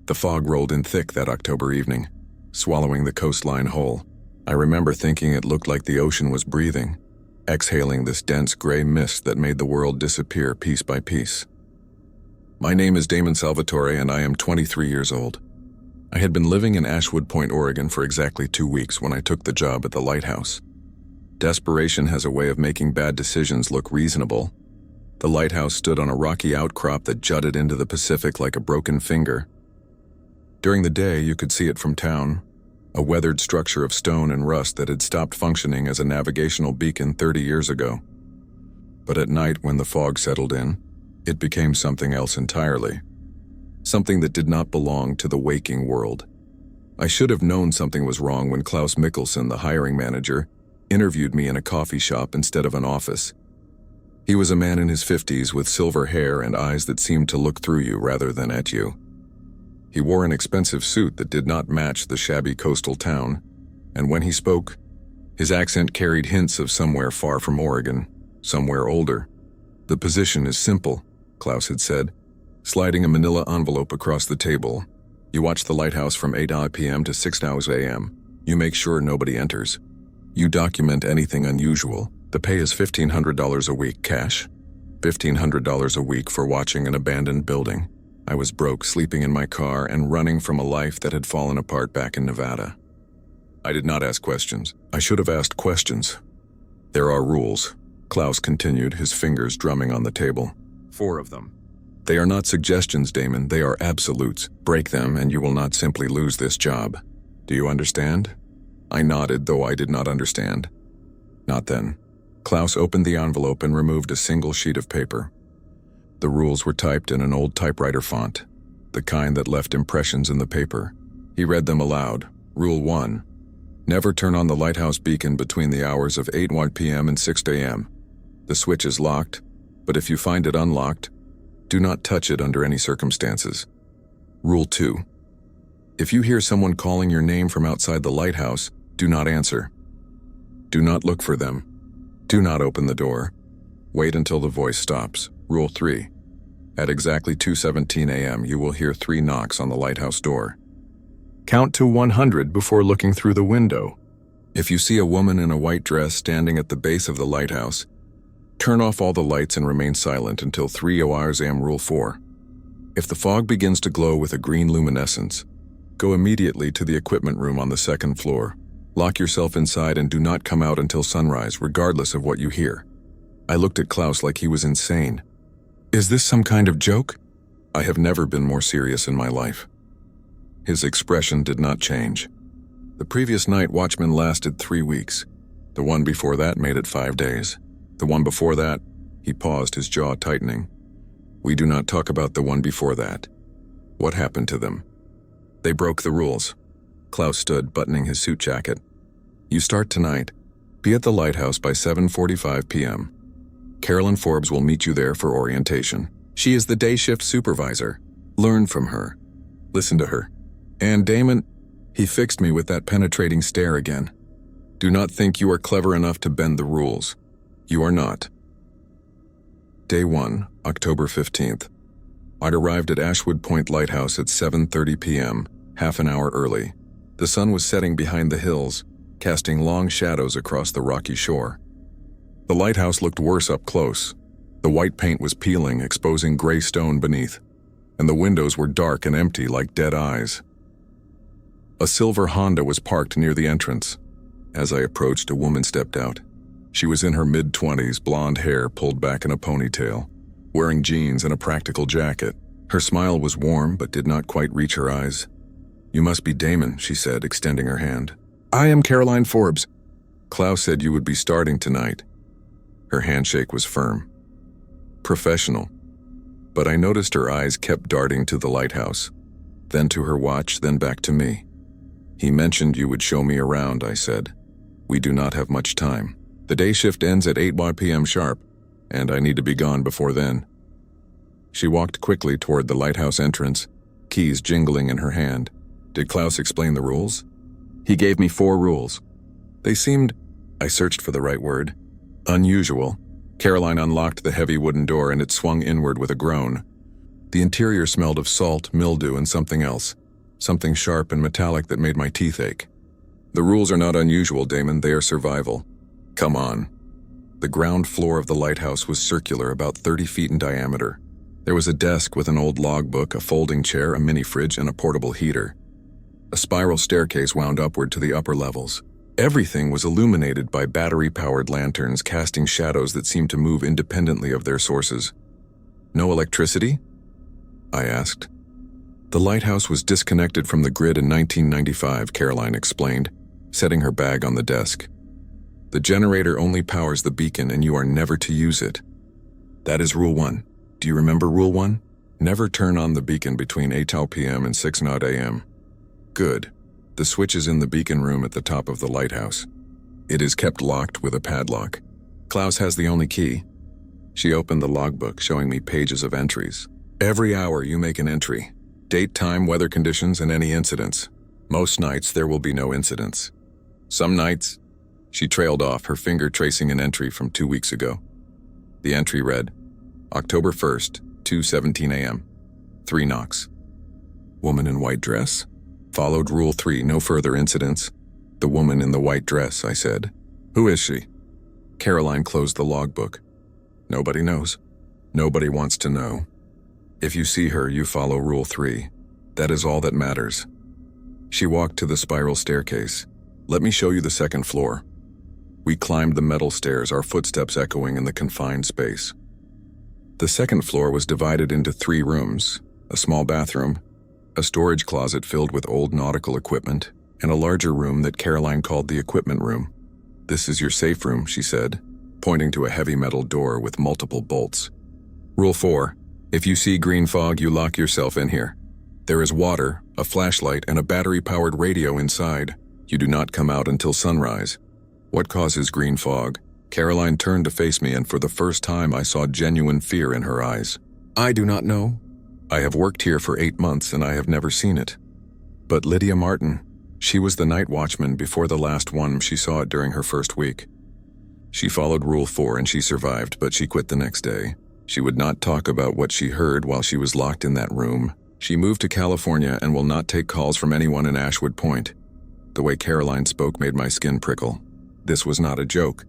The fog rolled in thick that October evening, swallowing the coastline whole. I remember thinking it looked like the ocean was breathing, exhaling this dense gray mist that made the world disappear piece by piece. My name is Damon Salvatore, and I am 23 years old. I had been living in Ashwood Point, Oregon for exactly 2 weeks when I took the job at the lighthouse. Desperation has a way of making bad decisions look reasonable. The lighthouse stood on a rocky outcrop that jutted into the Pacific like a broken finger. During the day, you could see it from town, a weathered structure of stone and rust that had stopped functioning as a navigational beacon 30 years ago. But at night, when the fog settled in, it became something else entirely. Something that did not belong to the waking world. I should have known something was wrong when Klaus Mikkelsen, the hiring manager, interviewed me in a coffee shop instead of an office. He was a man in his 50s with silver hair and eyes that seemed to look through you rather than at you. He wore an expensive suit that did not match the shabby coastal town, and when he spoke, his accent carried hints of somewhere far from Oregon, somewhere older. "The position is simple," Klaus had said, sliding a manila envelope across the table. "You watch the lighthouse from 8 p.m. to 6 a.m. You make sure nobody enters. You document anything unusual. The pay is $1,500 a week cash. $1,500 a week for watching an abandoned building." I was broke, sleeping in my car, and running from a life that had fallen apart back in Nevada. I did not ask questions. I should have asked questions. "There are rules," Klaus continued, his fingers drumming on the table. 4 of them. "They are not suggestions, Damon. They are absolutes. Break them, and you will not simply lose this job. Do you understand?" I nodded, though I did not understand. "Not then." Klaus opened the envelope and removed a single sheet of paper. The rules were typed in an old typewriter font, the kind that left impressions in the paper. He read them aloud. Rule 1. Never turn on the lighthouse beacon between the hours of 8 p.m. and 6 a.m. The switch is locked, but if you find it unlocked, do not touch it under any circumstances. Rule 2. If you hear someone calling your name from outside the lighthouse, do not answer. Do not look for them. Do not open the door. Wait until the voice stops. Rule 3. At exactly 2:17 a.m., you will hear 3 knocks on the lighthouse door. Count to 100 before looking through the window. If you see a woman in a white dress standing at the base of the lighthouse, turn off all the lights and remain silent until 3 a.m. Rule 4. If the fog begins to glow with a green luminescence, go immediately to the equipment room on the 2nd floor. Lock yourself inside and do not come out until sunrise, regardless of what you hear. I looked at Klaus like he was insane. Is this some kind of joke? I have never been more serious in my life. His expression did not change. The previous night watchman lasted 3 weeks. The one before that made it 5 days. The one before that, he paused, his jaw tightening. We do not talk about the one before that. What happened to them? They broke the rules. Klaus stood, buttoning his suit jacket. You start tonight. Be at the lighthouse by 7:45 p.m. Carolyn Forbes will meet you there for orientation. She is the day shift supervisor. Learn from her. Listen to her. And Damon, he fixed me with that penetrating stare again. Do not think you are clever enough to bend the rules. You are not. Day 1, October 15th. I'd arrived at Ashwood Point Lighthouse at 7:30 p.m., half an hour early. The sun was setting behind the hills, casting long shadows across the rocky shore. The lighthouse looked worse up close. The white paint was peeling, exposing gray stone beneath, and the windows were dark and empty like dead eyes. A silver Honda was parked near the entrance. As I approached, a woman stepped out. She was in her mid-20s, blonde hair pulled back in a ponytail, wearing jeans and a practical jacket. Her smile was warm but did not quite reach her eyes. You must be Damon, she said, extending her hand. I am Caroline Forbes. Klaus said you would be starting tonight. Her handshake was firm. Professional. But I noticed her eyes kept darting to the lighthouse, then to her watch, then back to me. He mentioned you would show me around, I said. We do not have much time. The day shift ends at 8 p.m. sharp, and I need to be gone before then. She walked quickly toward the lighthouse entrance, keys jingling in her hand. Did Klaus explain the rules? He gave me 4 rules. They seemed, I searched for the right word, unusual. Caroline unlocked the heavy wooden door and it swung inward with a groan. The interior smelled of salt, mildew, and something else. something sharp and metallic that made my teeth ache. The rules are not unusual, Damon, they are survival. Come on. The ground floor of the lighthouse was circular, about 30 feet in diameter. There was a desk with an old logbook, a folding chair, a mini fridge, and a portable heater. A spiral staircase wound upward to the upper levels. Everything was illuminated by battery-powered lanterns casting shadows that seemed to move independently of their sources. No electricity? I asked. The lighthouse was disconnected from the grid in 1995, Caroline explained, setting her bag on the desk. The generator only powers the beacon and you are never to use it. That is Rule 1. Do you remember Rule 1? Never turn on the beacon between 8:00 p.m. and 6:00 a.m. Good. The switch is in the beacon room at the top of the lighthouse. It is kept locked with a padlock. Klaus has the only key. She opened the logbook, showing me pages of entries. Every hour you make an entry. Date, time, weather conditions, and any incidents. Most nights there will be no incidents. Some nights... She trailed off, her finger tracing an entry from 2 weeks ago. The entry read, October 1st, 2:17 a.m. 3 knocks. Woman in white dress? Followed Rule 3, no further incidents. The woman in the white dress, I said. Who is she? Caroline closed the logbook. Nobody knows. Nobody wants to know. If you see her, you follow Rule 3. That is all that matters. She walked to the spiral staircase. Let me show you the second floor. We climbed the metal stairs, our footsteps echoing in the confined space. The second floor was divided into 3 rooms, a small bathroom, a storage closet filled with old nautical equipment, and a larger room that Caroline called the equipment room. This is your safe room, she said, pointing to a heavy metal door with multiple bolts. Rule 4. If you see green fog, you lock yourself in here. There is water, a flashlight, and a battery-powered radio inside. You do not come out until sunrise. What causes green fog? Caroline turned to face me, and for the first time I saw genuine fear in her eyes. I do not know. I have worked here for 8 months and I have never seen it. But Lydia Martin, she was the night watchman before the last one. She saw it during her first week. She followed Rule 4 and she survived, but she quit the next day. She would not talk about what she heard while she was locked in that room. She moved to California and will not take calls from anyone in Ashwood Point. The way Caroline spoke made my skin prickle. This was not a joke.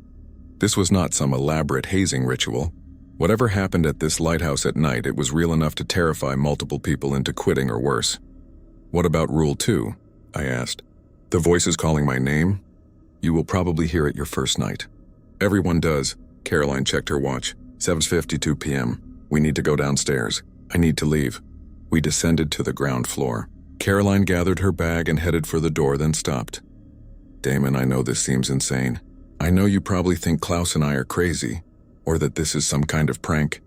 This was not some elaborate hazing ritual. Whatever happened at this lighthouse at night, it was real enough to terrify multiple people into quitting or worse. What about Rule 2? I asked. The voices calling my name? You will probably hear it your first night. Everyone does. Caroline checked her watch. 7:52 p.m. We need to go downstairs. I need to leave. We descended to the ground floor. Caroline gathered her bag and headed for the door, then stopped. Damon, I know this seems insane. I know you probably think Klaus and I are crazy, or that this is some kind of prank.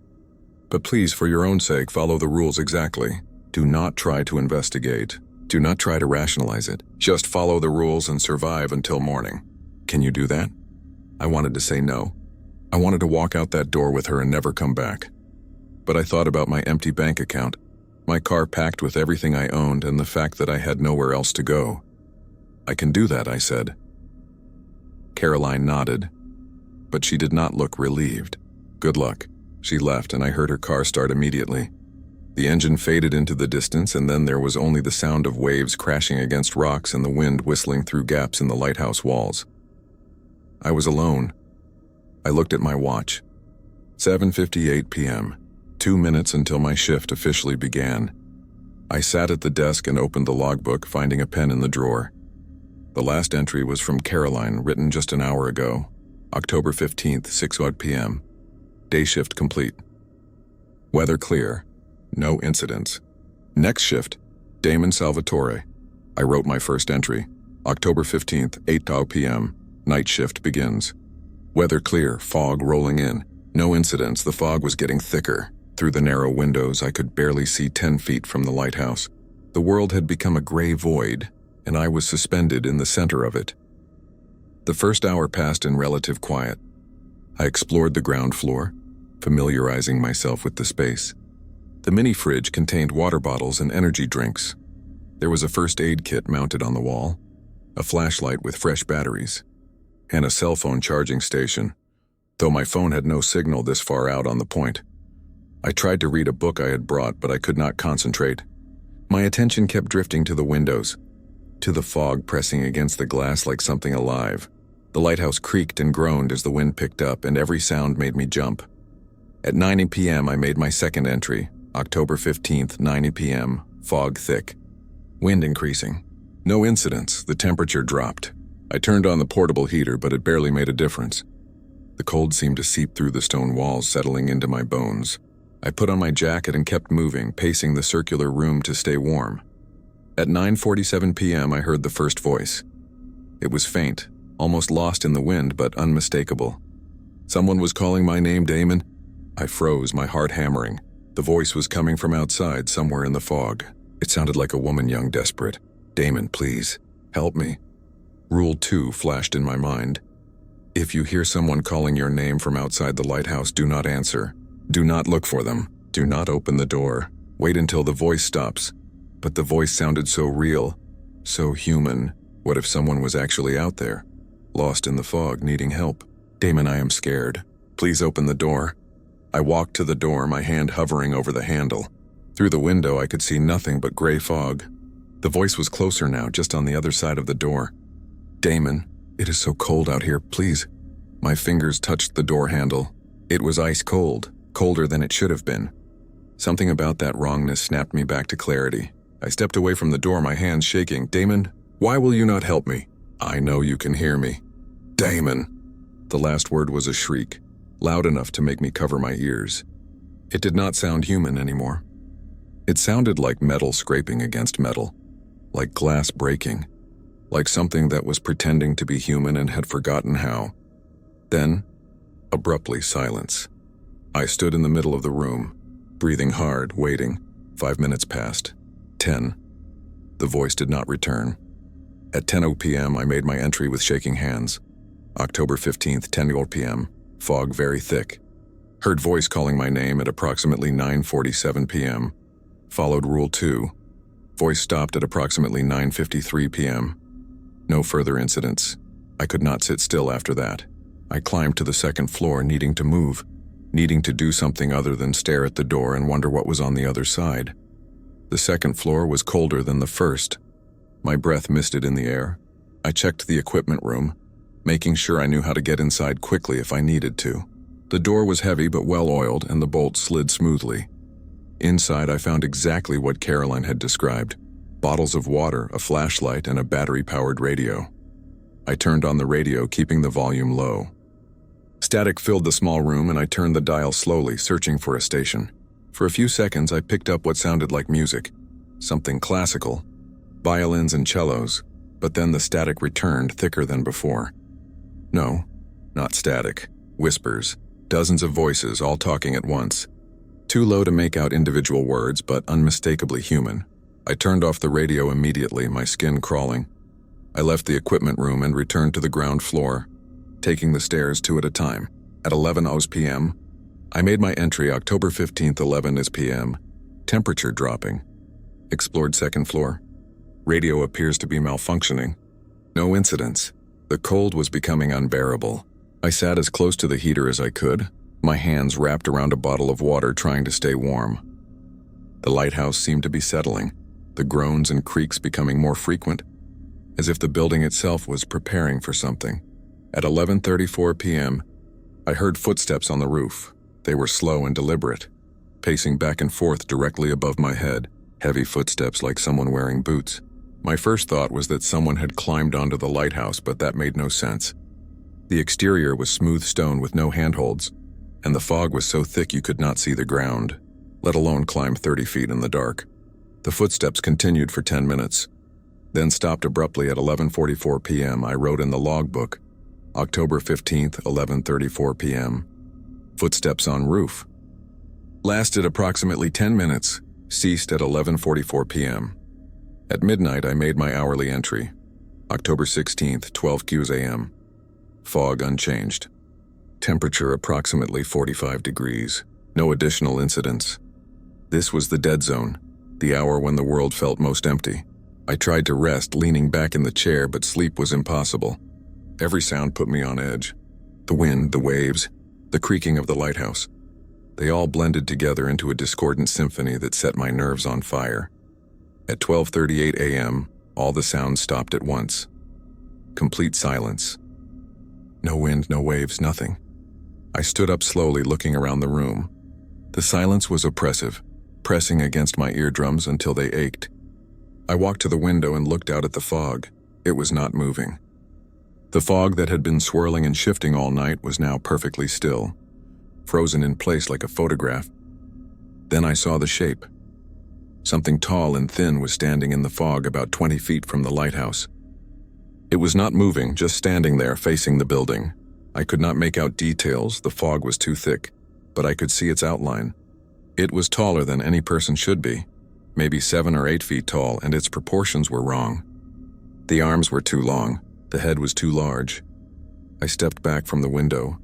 But please, for your own sake, follow the rules exactly. Do not try to investigate. Do not try to rationalize it. Just follow the rules and survive until morning. Can you do that? I wanted to say no. I wanted to walk out that door with her and never come back. But I thought about my empty bank account, my car packed with everything I owned, and the fact that I had nowhere else to go. I can do that, I said. Caroline nodded, but she did not look relieved. Good luck. She left, and I heard her car start immediately. The engine faded into the distance, and then there was only the sound of waves crashing against rocks and the wind whistling through gaps in the lighthouse walls. I was alone. I looked at my watch. 7:58 p.m. 2 minutes until my shift officially began. I sat at the desk and opened the logbook, finding a pen in the drawer. The last entry was from Caroline, written just an hour ago, October 15th, 6:00 p.m. Day shift complete. Weather clear. No incidents. Next shift, Damon Salvatore. I wrote my first entry, October 15th, 8:00 p.m. Night shift begins. Weather clear, fog rolling in. No incidents, the fog was getting thicker. Through the narrow windows, I could barely see 10 feet from the lighthouse. The world had become a gray void, and I was suspended in the center of it. The first hour passed in relative quiet. I explored the ground floor, familiarizing myself with the space. The mini fridge contained water bottles and energy drinks. There was a first aid kit mounted on the wall, a flashlight with fresh batteries, and a cell phone charging station, though my phone had no signal this far out on the point. I tried to read a book I had brought, but I could not concentrate. My attention kept drifting to the windows, to the fog pressing against the glass like something alive. The lighthouse creaked and groaned as the wind picked up, and every sound made me jump. At 9 p.m., I made my second entry, October 15th, 9 p.m., fog thick. Wind increasing. No incidents, the temperature dropped. I turned on the portable heater, but it barely made a difference. The cold seemed to seep through the stone walls, settling into my bones. I put on my jacket and kept moving, pacing the circular room to stay warm. At 9:47 p.m., I heard the first voice. It was faint, almost lost in the wind, but unmistakable. Someone was calling my name, Damon. I froze, my heart hammering. The voice was coming from outside, somewhere in the fog. It sounded like a woman, young, desperate. Damon, please, help me. Rule 2 flashed in my mind. If you hear someone calling your name from outside the lighthouse, do not answer. Do not look for them. Do not open the door. Wait until the voice stops. But the voice sounded so real, so human. What if someone was actually out there, lost in the fog, needing help? Damon, I am scared. Please open the door. I walked to the door, my hand hovering over the handle. Through the window, I could see nothing but gray fog. The voice was closer now, just on the other side of the door. Damon, it is so cold out here, please. My fingers touched the door handle. It was ice cold, colder than it should have been. Something about that wrongness snapped me back to clarity. I stepped away from the door, my hands shaking. Damon, why will you not help me? I know you can hear me. Damon. The last word was a shriek, loud enough to make me cover my ears. It did not sound human anymore. It sounded like metal scraping against metal, like glass breaking, like something that was pretending to be human and had forgotten how. Then, abruptly, silence. I stood in the middle of the room, breathing hard, waiting. 5 minutes passed. 10. The voice did not return. At 10 p.m., I made my entry with shaking hands. October 15th, 10 p.m., fog very thick. Heard voice calling my name at approximately 9:47 p.m. Followed Rule 2. Voice stopped at approximately 9:53 p.m. No further incidents. I could not sit still after that. I climbed to the second floor, needing to move, needing to do something other than stare at the door and wonder what was on the other side. The second floor was colder than the first. My breath misted in the air. I checked the equipment room, making sure I knew how to get inside quickly if I needed to. The door was heavy but well-oiled, and the bolts slid smoothly. Inside, I found exactly what Caroline had described: bottles of water, a flashlight, and a battery-powered radio. I turned on the radio, keeping the volume low. Static filled the small room, and I turned the dial slowly, searching for a station. For a few seconds, I picked up what sounded like music, something classical, violins and cellos, but then the static returned, thicker than before. No, not static. Whispers, dozens of voices, all talking at once. Too low to make out individual words, but unmistakably human. I turned off the radio immediately, my skin crawling. I left the equipment room and returned to the ground floor, taking the stairs 2 at a time. At 11 p.m., I made my entry, October 15th, 11 p.m., temperature dropping. Explored second floor. Radio appears to be malfunctioning. No incidents. The cold was becoming unbearable. I sat as close to the heater as I could, my hands wrapped around a bottle of water, trying to stay warm. The lighthouse seemed to be settling, the groans and creaks becoming more frequent, as if the building itself was preparing for something. At 11:34 p.m., I heard footsteps on the roof. They were slow and deliberate, pacing back and forth directly above my head, heavy footsteps like someone wearing boots. My first thought was that someone had climbed onto the lighthouse, but that made no sense. The exterior was smooth stone with no handholds, and the fog was so thick you could not see the ground, let alone climb 30 feet in the dark. The footsteps continued for 10 minutes, then stopped abruptly at 11:44 p.m. I wrote in the logbook, October 15th, 11:34 p.m. Footsteps on roof. Lasted approximately 10 minutes, ceased at 11:44 p.m. At midnight, I made my hourly entry, October 16th, 12 a.m. Fog unchanged. Temperature approximately 45 degrees. No additional incidents. This was the dead zone, the hour when the world felt most empty. I tried to rest, leaning back in the chair, but sleep was impossible. Every sound put me on edge. The wind, the waves, the creaking of the lighthouse. They all blended together into a discordant symphony that set my nerves on fire. At 12:38 a.m., all the sounds stopped at once. Complete silence. No wind, no waves, nothing. I stood up slowly, looking around the room. The silence was oppressive, pressing against my eardrums until they ached. I walked to the window and looked out at the fog. It was not moving. The fog that had been swirling and shifting all night was now perfectly still, frozen in place like a photograph. Then I saw the shape. Something tall and thin was standing in the fog about 20 feet from the lighthouse. It was not moving, just standing there facing the building. I could not make out details, the fog was too thick, but I could see its outline. It was taller than any person should be, maybe 7 or 8 feet tall, and its proportions were wrong. The arms were too long, the head was too large. I stepped back from the window,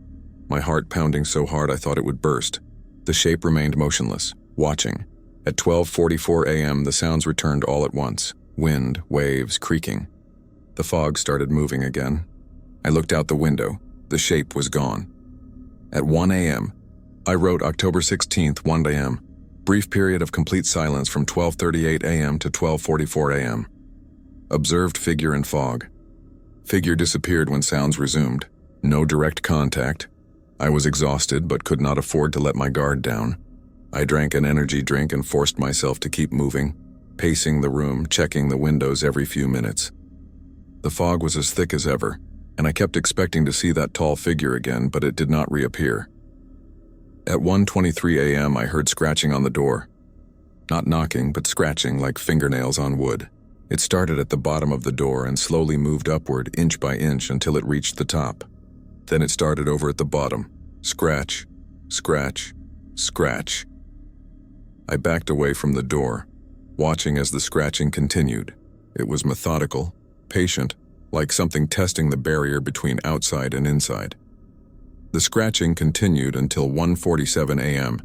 my heart pounding so hard I thought it would burst. The shape remained motionless, watching. At 12:44 a.m., the sounds returned all at once. Wind, waves, creaking. The fog started moving again. I looked out the window. The shape was gone. At 1 a.m., I wrote October 16th, 1 a.m., brief period of complete silence from 12:38 a.m. to 12:44 a.m. Observed figure in fog. Figure disappeared when sounds resumed. No direct contact. I was exhausted but could not afford to let my guard down. I drank an energy drink and forced myself to keep moving, pacing the room, checking the windows every few minutes. The fog was as thick as ever, and I kept expecting to see that tall figure again, but it did not reappear. At 1:23 a.m., I heard scratching on the door. Not knocking, but scratching like fingernails on wood. It started at the bottom of the door and slowly moved upward, inch by inch, until it reached the top. Then it started over at the bottom. Scratch, scratch, scratch. I backed away from the door, watching as the scratching continued. It was methodical, patient, like something testing the barrier between outside and inside. The scratching continued until 1:47 a.m.,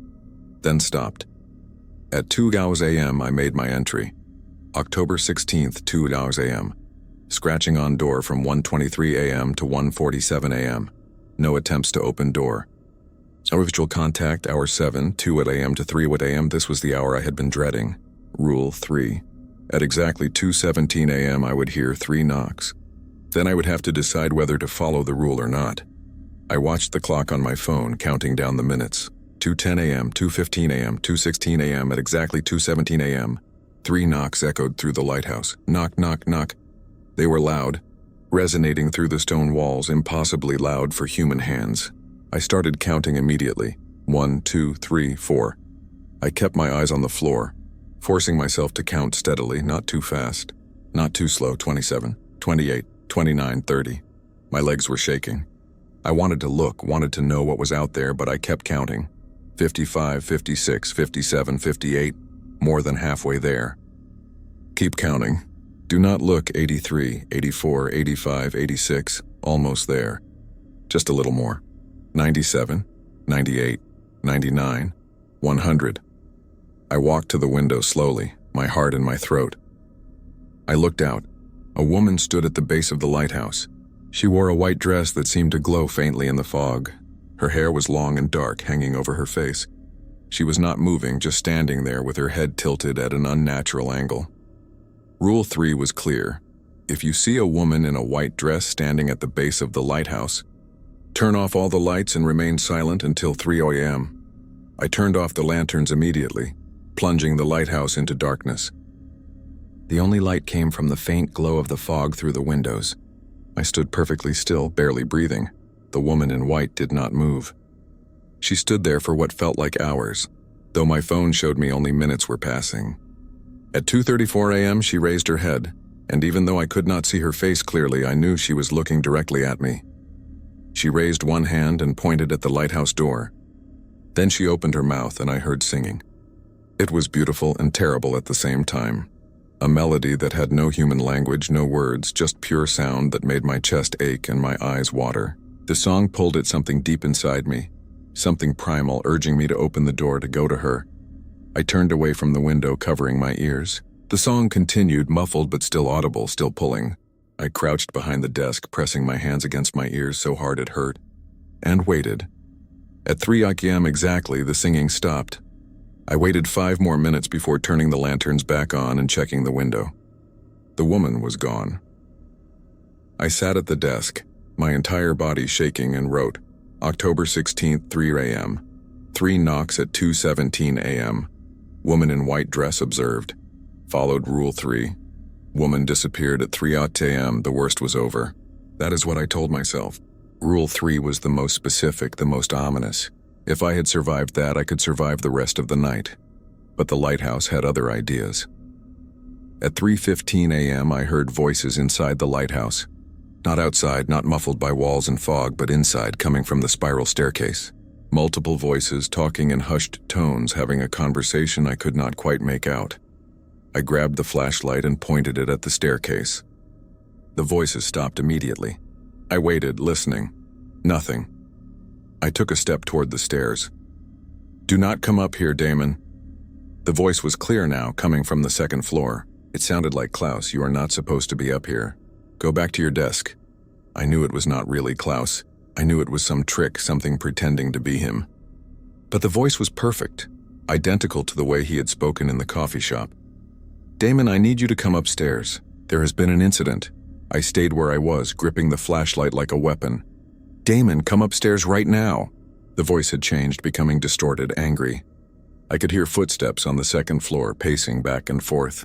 then stopped. At 2 a.m., I made my entry. October 16th, 2 a.m. Scratching on door from 1:23 a.m. to 1:47 a.m. No attempts to open door. Visual contact, hour 7, 2 a.m. to 3 a.m. This was the hour I had been dreading. Rule 3. At exactly 2:17 a.m. I would hear 3 knocks. Then I would have to decide whether to follow the rule or not. I watched the clock on my phone, counting down the minutes. 2:10 a.m., 2:15 a.m., 2:16 a.m. At exactly 2:17 a.m., 3 knocks echoed through the lighthouse. Knock, knock, knock. They were loud, resonating through the stone walls, impossibly loud for human hands. I started counting immediately. 1, 2, 3, 4. I kept my eyes on the floor, forcing myself to count steadily, not too fast, not too slow. 27, 28, 29, 30. My legs were shaking. I wanted to look, wanted to know what was out there, but I kept counting. 55, 56, 57, 58, more than halfway there. Keep counting. Do not look. 83, 84, 85, 86, almost there. Just a little more. 97, 98, 99, 100. I walked to the window slowly, my heart in my throat. I looked out. A woman stood at the base of the lighthouse. She wore a white dress that seemed to glow faintly in the fog. Her hair was long and dark, hanging over her face. She was not moving, just standing there with her head tilted at an unnatural angle. Rule 3 was clear. If you see a woman in a white dress standing at the base of the lighthouse, turn off all the lights and remain silent until 3 a.m. I turned off the lanterns immediately, plunging the lighthouse into darkness. The only light came from the faint glow of the fog through the windows. I stood perfectly still, barely breathing. The woman in white did not move. She stood there for what felt like hours, though my phone showed me only minutes were passing. At 2:34 a.m., she raised her head, and even though I could not see her face clearly, I knew she was looking directly at me. She raised one hand and pointed at the lighthouse door. Then she opened her mouth and I heard singing. It was beautiful and terrible at the same time. A melody that had no human language, no words, just pure sound that made my chest ache and my eyes water. The song pulled at something deep inside me, something primal urging me to open the door to go to her. I turned away from the window, covering my ears. The song continued, muffled but still audible, still pulling. I crouched behind the desk, pressing my hands against my ears so hard it hurt, and waited. At 3 a.m. exactly, the singing stopped. I waited 5 more minutes before turning the lanterns back on and checking the window. The woman was gone. I sat at the desk, my entire body shaking, and wrote, October 16th, 3 a.m. 3 knocks at 2:17 a.m. Woman in white dress observed. Followed Rule 3. Woman disappeared at 3:00 a.m. The worst was over. That is what I told myself. Rule 3 was the most specific, the most ominous. If I had survived that, I could survive the rest of the night. But the lighthouse had other ideas. At 3:15 a.m., I heard voices inside the lighthouse. Not outside, not muffled by walls and fog, but inside, coming from the spiral staircase. Multiple voices talking in hushed tones, having a conversation I could not quite make out. I grabbed the flashlight and pointed it at the staircase. The voices stopped immediately. I waited, listening. Nothing. I took a step toward the stairs. Do not come up here, Damon. The voice was clear now, coming from the second floor. It sounded like, Klaus, you are not supposed to be up here. Go back to your desk. I knew it was not really Klaus. I knew it was some trick, something pretending to be him. But the voice was perfect, identical to the way he had spoken in the coffee shop. Damon, I need you to come upstairs. There has been an incident. I stayed where I was, gripping the flashlight like a weapon. Damon, come upstairs right now. The voice had changed, becoming distorted, angry. I could hear footsteps on the second floor, pacing back and forth.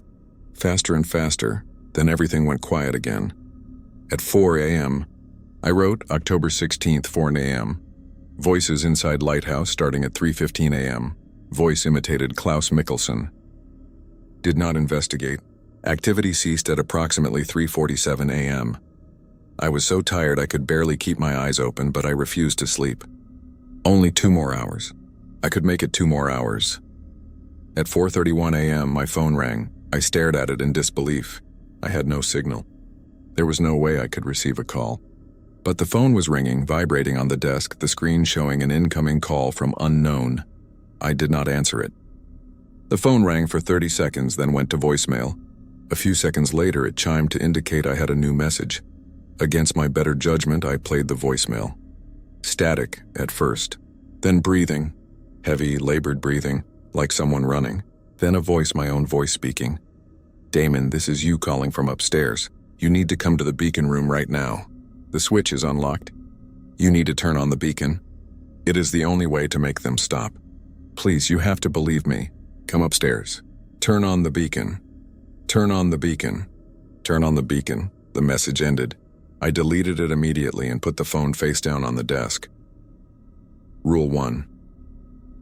Faster and faster, then everything went quiet again. At 4 a.m., I wrote October 16th, 4 a.m. Voices inside lighthouse starting at 3:15 a.m. Voice imitated Klaus Mikkelsen. Did not investigate. Activity ceased at approximately 3:47 a.m. I was so tired I could barely keep my eyes open, but I refused to sleep. Only 2 more hours. I could make it 2 more hours. At 4:31 a.m., my phone rang. I stared at it in disbelief. I had no signal. There was no way I could receive a call. But the phone was ringing, vibrating on the desk, the screen showing an incoming call from unknown. I did not answer it. The phone rang for 30 seconds, then went to voicemail. A few seconds later, it chimed to indicate I had a new message. Against my better judgment, I played the voicemail. Static at first, then breathing, heavy, labored breathing, like someone running. Then a voice, my own voice speaking. Damon, this is you calling from upstairs. You need to come to the beacon room right now. The switch is unlocked. You need to turn on the beacon. It is the only way to make them stop. Please, you have to believe me. Come upstairs. Turn on the beacon. Turn on the beacon. Turn on the beacon. The message ended. I deleted it immediately and put the phone face down on the desk. Rule 1.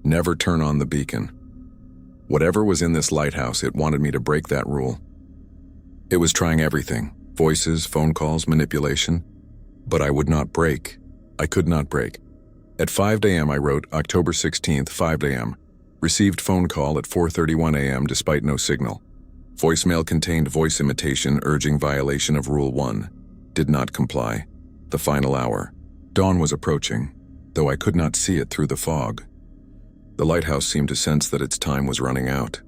Never turn on the beacon. Whatever was in this lighthouse, it wanted me to break that rule. It was trying everything. Voices, phone calls, manipulation. But I would not break. I could not break. At 5 a.m. I wrote October 16th, 5 a.m. Received phone call at 4:31 a.m. despite no signal. Voicemail contained voice imitation urging violation of Rule 1. Did not comply. The final hour. Dawn was approaching, though I could not see it through the fog. The lighthouse seemed to sense that its time was running out.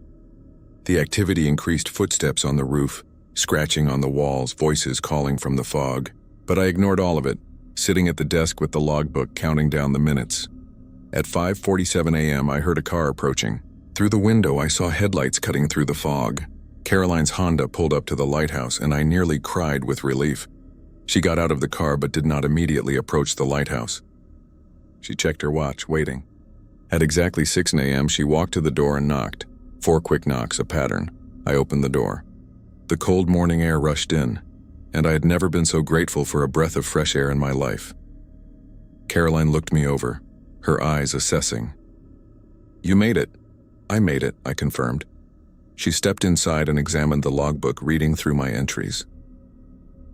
The activity increased, footsteps on the roof, scratching on the walls, voices calling from the fog. But I ignored all of it, sitting at the desk with the logbook counting down the minutes. At 5:47 a.m. I heard a car approaching. Through the window I saw headlights cutting through the fog. Caroline's Honda pulled up to the lighthouse and I nearly cried with relief. She got out of the car but did not immediately approach the lighthouse. She checked her watch, waiting. At exactly 6 a.m. she walked to the door and knocked. 4 quick knocks, a pattern. I opened the door. The cold morning air rushed in, and I had never been so grateful for a breath of fresh air in my life. Caroline looked me over, her eyes assessing. You made it. I made it, I confirmed. She stepped inside and examined the logbook, reading through my entries.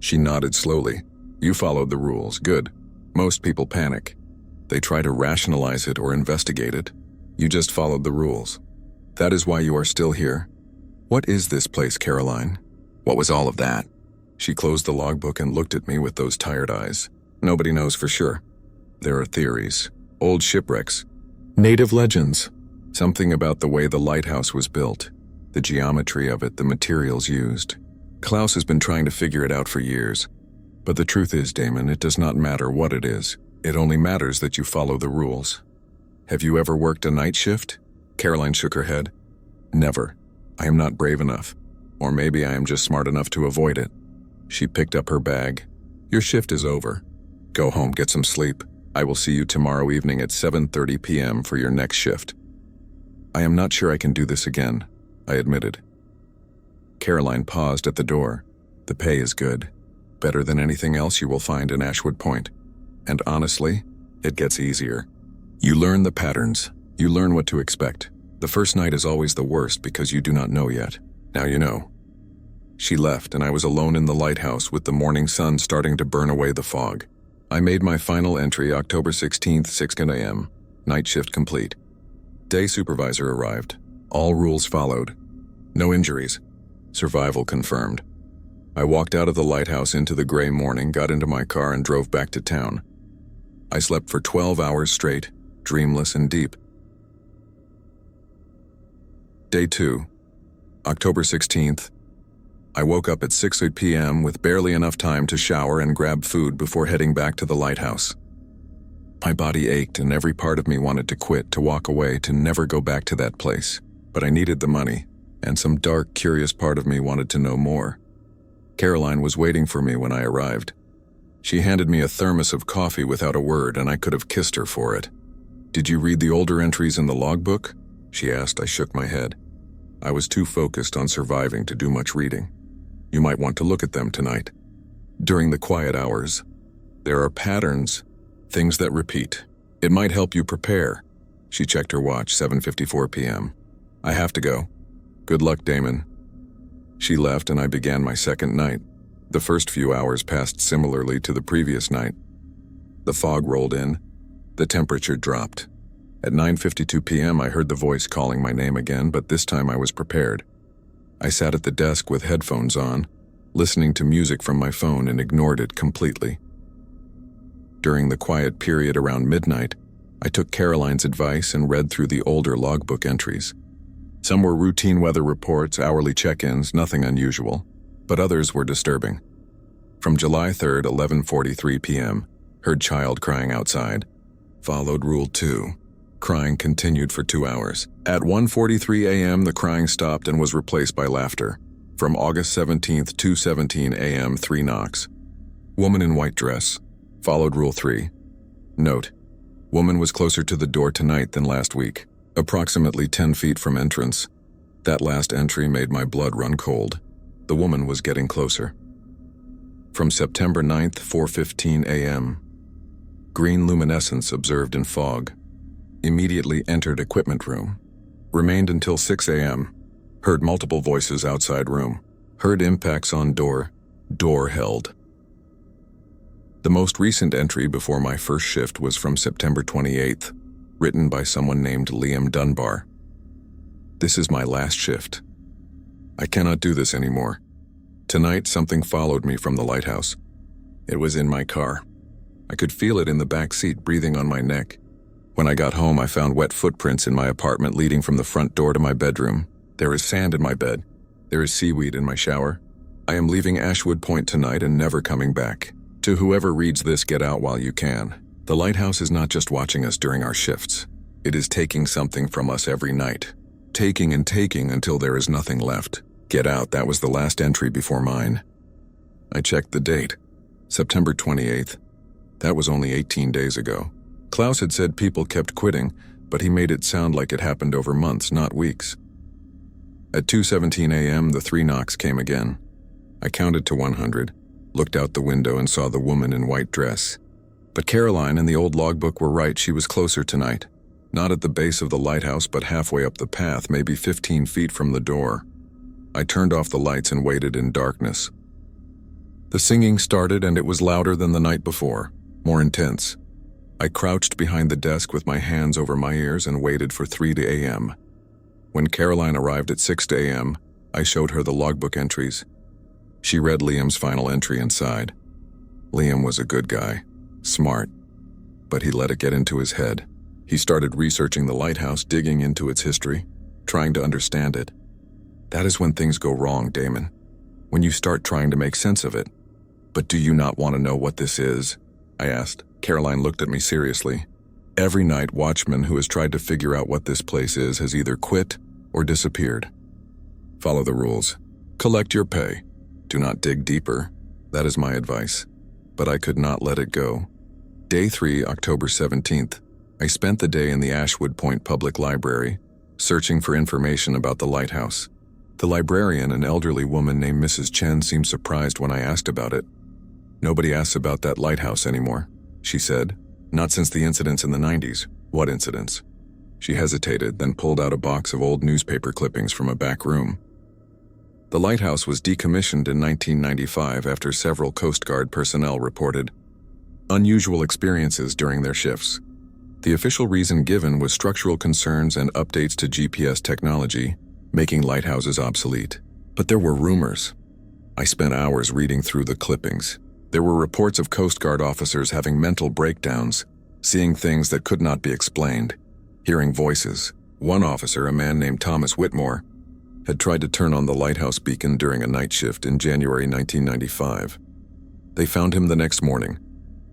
She nodded slowly. You followed the rules. Good. Most people panic. They try to rationalize it or investigate it. You just followed the rules. That is why you are still here. What is this place, Caroline? What was all of that? She closed the logbook and looked at me with those tired eyes. Nobody knows for sure. There are theories, old shipwrecks, native legends. Something about the way the lighthouse was built, the geometry of it, the materials used. Klaus has been trying to figure it out for years. But the truth is, Damon, it does not matter what it is. It only matters that you follow the rules. Have you ever worked a night shift? Caroline shook her head. Never. I am not brave enough. Or maybe I am just smart enough to avoid it. She picked up her bag. Your shift is over. Go home, get some sleep. I will see you tomorrow evening at 7:30 p.m. for your next shift. I am not sure I can do this again, I admitted. Caroline paused at the door. The pay is good. Better than anything else you will find in Ashwood Point. And honestly, it gets easier. You learn the patterns. You learn what to expect. The first night is always the worst because you do not know yet. Now you know. She left and I was alone in the lighthouse with the morning sun starting to burn away the fog. I made my final entry October 16th, 6 a.m. Night shift complete. Day supervisor arrived. All rules followed. No injuries. Survival confirmed. I walked out of the lighthouse into the gray morning, got into my car and drove back to town. I slept for 12 hours straight, dreamless and deep. Day 2, October 16th. I woke up at 6 p.m. with barely enough time to shower and grab food before heading back to the lighthouse. My body ached and every part of me wanted to quit, to walk away, to never go back to that place. But I needed the money, and some dark, curious part of me wanted to know more. Caroline was waiting for me when I arrived. She handed me a thermos of coffee without a word, and I could have kissed her for it. Did you read the older entries in the logbook? She asked. I shook my head. I was too focused on surviving to do much reading. You might want to look at them tonight. During the quiet hours, there are patterns, things that repeat. It might help you prepare. She checked her watch, 7:54 p.m. I have to go. Good luck, Damon. She left and I began my second night. The first few hours passed similarly to the previous night. The fog rolled in. The temperature dropped. At 9:52 p.m. I heard the voice calling my name again, but this time I was prepared. I sat at the desk with headphones on, listening to music from my phone and ignored it completely. During the quiet period around midnight, I took Caroline's advice and read through the older logbook entries. Some were routine weather reports, hourly check-ins, nothing unusual, but others were disturbing. From July 3rd, 11:43 p.m., heard child crying outside. Followed Rule 2. Crying continued for 2 hours. At 1:43 a.m., the crying stopped and was replaced by laughter. From August 17th, 2:17 a.m., 3 knocks. Woman in white dress. Followed Rule 3. Note: woman was closer to the door tonight than last week. Approximately 10 feet from entrance. That last entry made my blood run cold. The woman was getting closer. From September 9th, 4:15 a.m. Green luminescence observed in fog. Immediately entered equipment room. Remained until 6 a.m. Heard multiple voices outside room. Heard impacts on door. Door held. The most recent entry before my first shift was from September 28th. Written by someone named Liam Dunbar. This is my last shift. I cannot do this anymore. Tonight, something followed me from the lighthouse. It was in my car. I could feel it in the back seat breathing on my neck. When I got home, I found wet footprints in my apartment leading from the front door to my bedroom. There is sand in my bed. There is seaweed in my shower. I am leaving Ashwood Point tonight and never coming back. To whoever reads this, get out while you can. The lighthouse is not just watching us during our shifts. It is taking something from us every night. Taking and taking until there is nothing left. Get out, that was the last entry before mine. I checked the date. September 28th. That was only 18 days ago. Klaus had said people kept quitting, but he made it sound like it happened over months, not weeks. At 2:17 a.m., the 3 knocks came again. I counted to 100, looked out the window and saw the woman in white dress. But Caroline and the old logbook were right, she was closer tonight. Not at the base of the lighthouse, but halfway up the path, maybe 15 feet from the door. I turned off the lights and waited in darkness. The singing started and it was louder than the night before, more intense. I crouched behind the desk with my hands over my ears and waited for 3 a.m. When Caroline arrived at 6 a.m., I showed her the logbook entries. She read Liam's final entry and sighed. Liam was a good guy. Smart, but he let it get into his head. He started researching the lighthouse, digging into its history, trying to understand it. That is when things go wrong, Damon. When you start trying to make sense of it. But do you not want to know what this is? I asked. Caroline looked at me seriously. Every night, watchman who has tried to figure out what this place is has either quit or disappeared. Follow the rules. Collect your pay. Do not dig deeper. That is my advice. But I could not let it go. Day 3, October 17th. I spent the day in the Ashwood Point Public Library, searching for information about the lighthouse. The librarian, an elderly woman named Mrs. Chen, seemed surprised when I asked about it. "Nobody asks about that lighthouse anymore," she said. "Not since the incidents in the 90s. "What incidents?" She hesitated, then pulled out a box of old newspaper clippings from a back room. The lighthouse was decommissioned in 1995 after several Coast Guard personnel reported unusual experiences during their shifts. The official reason given was structural concerns and updates to GPS technology, making lighthouses obsolete. But there were rumors. I spent hours reading through the clippings. There were reports of Coast Guard officers having mental breakdowns, seeing things that could not be explained, hearing voices. One officer, a man named Thomas Whitmore, had tried to turn on the lighthouse beacon during a night shift in January 1995. They found him the next morning,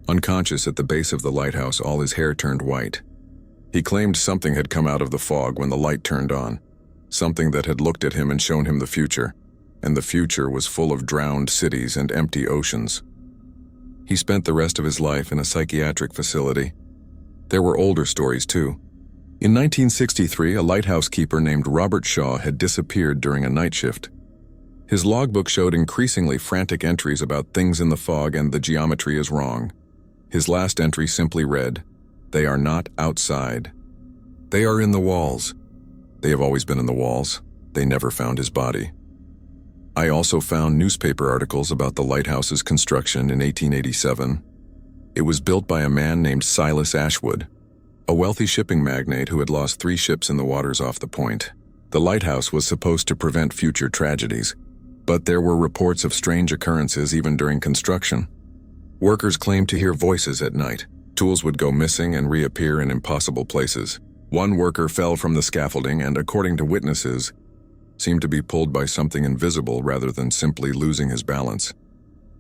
unconscious at the base of the lighthouse, all his hair turned white. He claimed something had come out of the fog when the light turned on, something that had looked at him and shown him the future, and the future was full of drowned cities and empty oceans. He spent the rest of his life in a psychiatric facility. There were older stories too. In 1963, a lighthouse keeper named Robert Shaw had disappeared during a night shift. His logbook showed increasingly frantic entries about things in the fog and the geometry is wrong. His last entry simply read, "They are not outside. They are in the walls." They have always been in the walls. They never found his body. I also found newspaper articles about the lighthouse's construction in 1887. It was built by a man named Silas Ashwood, a wealthy shipping magnate who had lost 3 ships in the waters off the point. The lighthouse was supposed to prevent future tragedies, but there were reports of strange occurrences even during construction. Workers claimed to hear voices at night. Tools would go missing and reappear in impossible places. One worker fell from the scaffolding and, according to witnesses, seemed to be pulled by something invisible rather than simply losing his balance.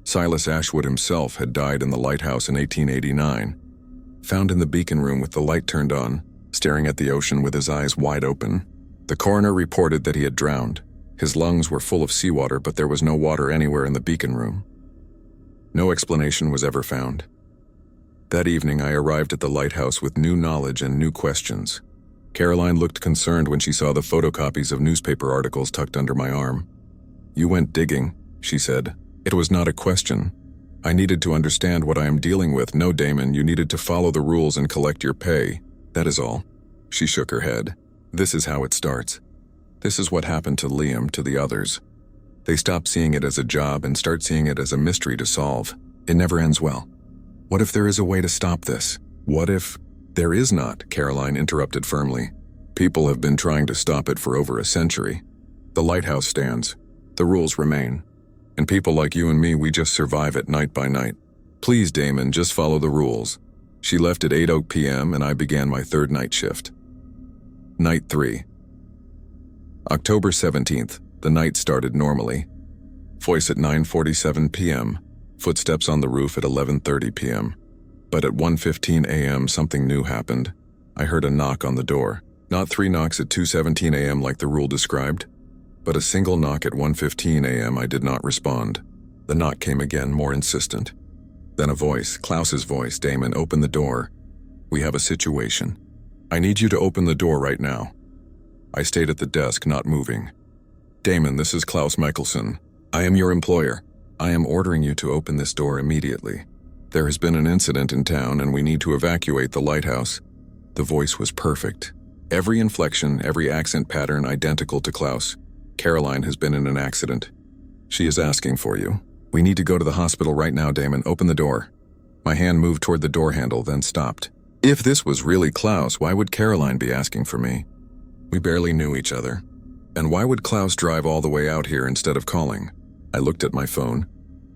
Silas Ashwood himself had died in the lighthouse in 1889, found in the beacon room with the light turned on, staring at the ocean with his eyes wide open. The coroner reported that he had drowned. His lungs were full of seawater, but there was no water anywhere in the beacon room. No explanation was ever found. That evening, I arrived at the lighthouse with new knowledge and new questions. Caroline looked concerned when she saw the photocopies of newspaper articles tucked under my arm. "You went digging," she said. "It was not a question. I needed to understand what I am dealing with. No, Damon, you needed to follow the rules and collect your pay. That is all." She shook her head. "This is how it starts. This is what happened to Liam, to the others. They stop seeing it as a job and start seeing it as a mystery to solve. It never ends well. What if there is a way to stop this? What if—" "There is not," Caroline interrupted firmly. "People have been trying to stop it for over a century. The lighthouse stands. The rules remain. And people like you and me, we just survive it night by night. Please, Damon, just follow the rules." She left at 8 p.m. and I began my 3rd night shift. Night 3. October 17th. The night started normally. Voice at 9:47 p.m. Footsteps on the roof at 11:30 p.m. But at 1:15 a.m. something new happened. I heard a knock on the door. Not 3 knocks at 2:17 a.m. like the rule described, but a single knock at 1:15 a.m. I did not respond. The knock came again, more insistent. Then a voice, Klaus's voice. "Damon, open the door. We have a situation. I need you to open the door right now." I stayed at the desk, not moving. "Damon, this is Klaus Michelson. I am your employer. I am ordering you to open this door immediately. There has been an incident in town and we need to evacuate the lighthouse." The voice was perfect. Every inflection, every accent pattern identical to Klaus. "Caroline has been in an accident. She is asking for you. We need to go to the hospital right now, Damon. Open the door." My hand moved toward the door handle, then stopped. If this was really Klaus, why would Caroline be asking for me? We barely knew each other. And why would Klaus drive all the way out here instead of calling? I looked at my phone.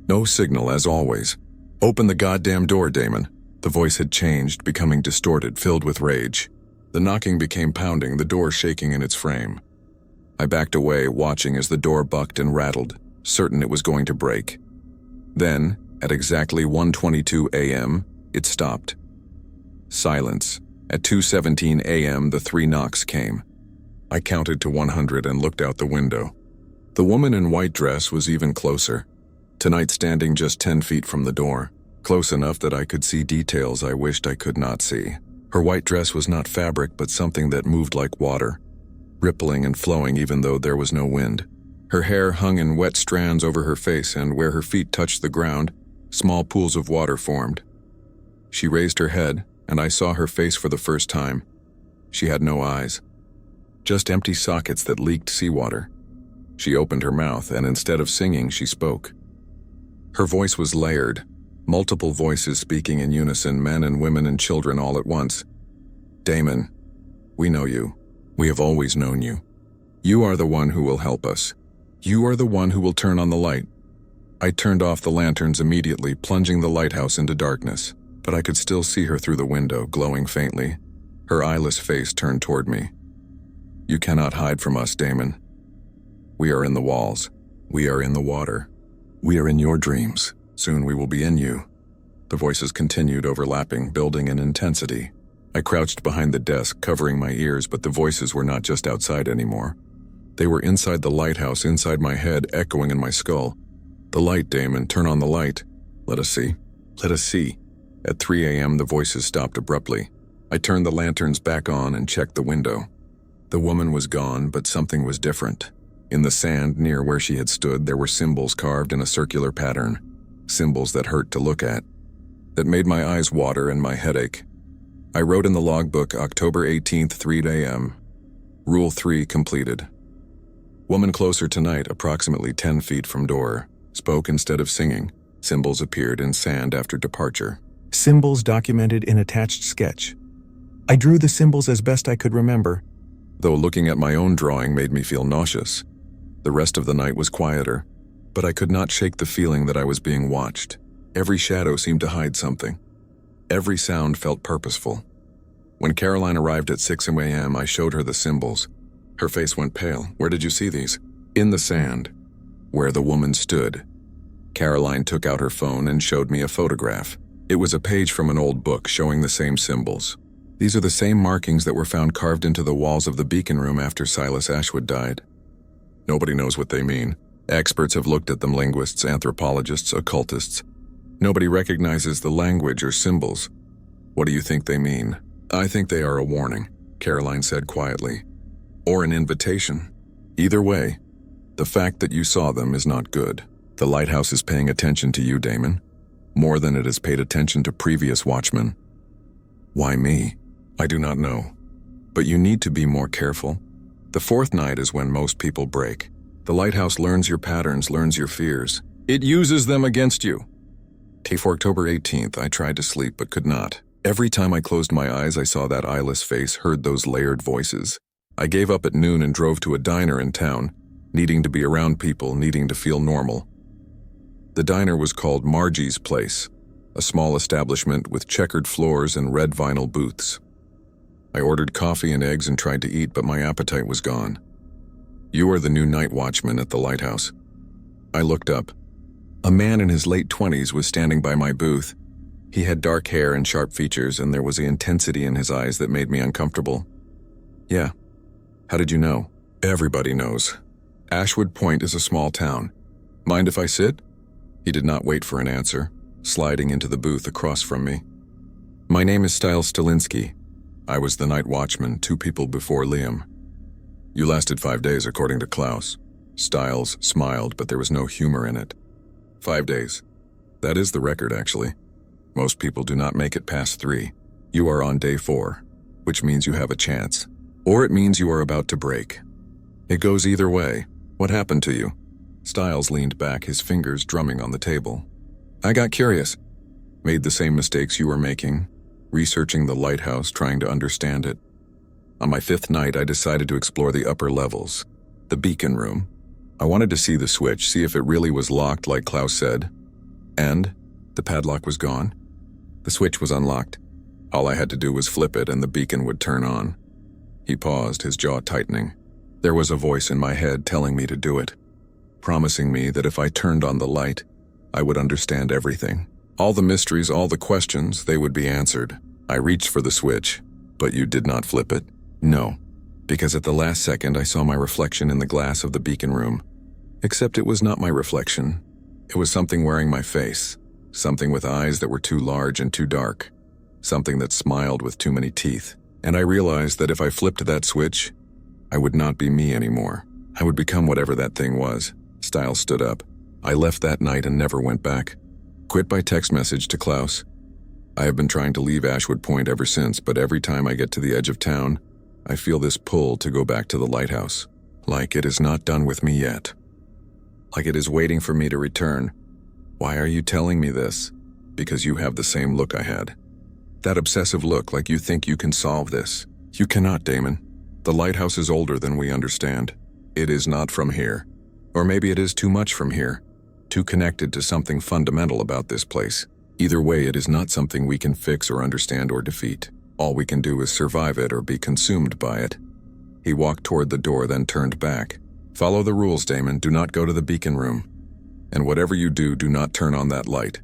No signal, as always. "Open the goddamn door, Damon." The voice had changed, becoming distorted, filled with rage. The knocking became pounding, the door shaking in its frame. I backed away, watching as the door bucked and rattled, certain it was going to break. Then, at exactly 1:22 a.m., it stopped. Silence. At 2:17 a.m., the 3 knocks came. I counted to 100 and looked out the window. The woman in white dress was even closer, tonight standing just 10 feet from the door, close enough that I could see details I wished I could not see. Her white dress was not fabric but something that moved like water, rippling and flowing even though there was no wind. Her hair hung in wet strands over her face, and where her feet touched the ground, small pools of water formed. She raised her head, and I saw her face for the first time. She had no eyes, just empty sockets that leaked seawater. She opened her mouth, and instead of singing, she spoke. Her voice was layered, multiple voices speaking in unison, men and women and children all at once. Damon, we know you. We have always known you. You are the one who will help us. You are the one who will turn on the light. I turned off the lanterns immediately, plunging the lighthouse into darkness, but I could still see her through the window, glowing faintly, her eyeless face turned toward me. You cannot hide from us, Damon. We are in the walls. We are in the water. We are in your dreams. Soon we will be in you. The voices continued, overlapping, building in intensity. I crouched behind the desk, covering my ears, but the voices were not just outside anymore. They were inside the lighthouse, inside my head, echoing in my skull. The light, Damon, turn on the light. Let us see. Let us see. At 3 a.m., the voices stopped abruptly. I turned the lanterns back on and checked the window. The woman was gone, but something was different. In the sand near where she had stood, there were symbols carved in a circular pattern. Symbols that hurt to look at, that made my eyes water and my head ache. I wrote in the logbook, October 18th, 3 a.m. Rule 3 completed. Woman closer tonight, approximately 10 feet from door. Spoke instead of singing. Symbols appeared in sand after departure. Symbols documented in attached sketch. I drew the symbols as best I could remember, though looking at my own drawing made me feel nauseous. The rest of the night was quieter, but I could not shake the feeling that I was being watched. Every shadow seemed to hide something. Every sound felt purposeful. When Caroline arrived at 6 a.m., I showed her the symbols. Her face went pale. Where did you see these? In the sand, where the woman stood. Caroline took out her phone and showed me a photograph. It was a page from an old book showing the same symbols. These are the same markings that were found carved into the walls of the beacon room after Silas Ashwood died. Nobody knows what they mean. Experts have looked at them, linguists, anthropologists, occultists. Nobody recognizes the language or symbols. What do you think they mean? I think they are a warning, Caroline said quietly. Or an invitation. Either way, the fact that you saw them is not good. The lighthouse is paying attention to you, Damon, more than it has paid attention to previous watchmen. Why me? I do not know. But you need to be more careful. The 4th night is when most people break. The lighthouse learns your patterns, learns your fears. It uses them against you. For October 18th, I tried to sleep but could not. Every time I closed my eyes, I saw that eyeless face, heard those layered voices. I gave up at noon and drove to a diner in town, needing to be around people, needing to feel normal. The diner was called Margie's Place, a small establishment with checkered floors and red vinyl booths. I ordered coffee and eggs and tried to eat, but my appetite was gone. You are the new night watchman at the lighthouse. I looked up. A man in his late 20s was standing by my booth. He had dark hair and sharp features, and there was an intensity in his eyes that made me uncomfortable. Yeah. How did you know? Everybody knows. Ashwood Point is a small town. Mind if I sit? He did not wait for an answer, sliding into the booth across from me. My name is Stiles Stilinski. I was the night watchman 2 people before Liam. You lasted 5 days, according to Klaus. Stiles smiled, but there was no humor in it. 5 days. That is the record, actually. Most people do not make it past 3. You are on day 4, which means you have a chance. Or it means you are about to break. It goes either way. What happened to you? Stiles leaned back, his fingers drumming on the table. I got curious. Made the same mistakes you were making, researching the lighthouse, trying to understand it. On my 5th night, I decided to explore the upper levels, the beacon room. I wanted to see the switch, see if it really was locked like Klaus said. And the padlock was gone. The switch was unlocked. All I had to do was flip it and the beacon would turn on. He paused, his jaw tightening. There was a voice in my head telling me to do it, promising me that if I turned on the light, I would understand everything. All the mysteries, all the questions, they would be answered. I reached for the switch. But you did not flip it? No, because at the last second I saw my reflection in the glass of the beacon room. Except it was not my reflection. It was something wearing my face, something with eyes that were too large and too dark, something that smiled with too many teeth. And I realized that if I flipped that switch, I would not be me anymore. I would become whatever that thing was. Stiles stood up. I left that night and never went back. Quit by text message to Klaus. I have been trying to leave Ashwood Point ever since, but every time I get to the edge of town, I feel this pull to go back to the lighthouse. Like it is not done with me yet. Like it is waiting for me to return. Why are you telling me this? Because you have the same look I had. That obsessive look, like you think you can solve this. You cannot, Damon. The lighthouse is older than we understand. It is not from here. Or maybe it is too much from here. Too connected to something fundamental about this place. Either way, it is not something we can fix or understand or defeat. All we can do is survive it or be consumed by it. He walked toward the door, then turned back. Follow the rules, Damon. Do not go to the beacon room. And whatever you do, do not turn on that light.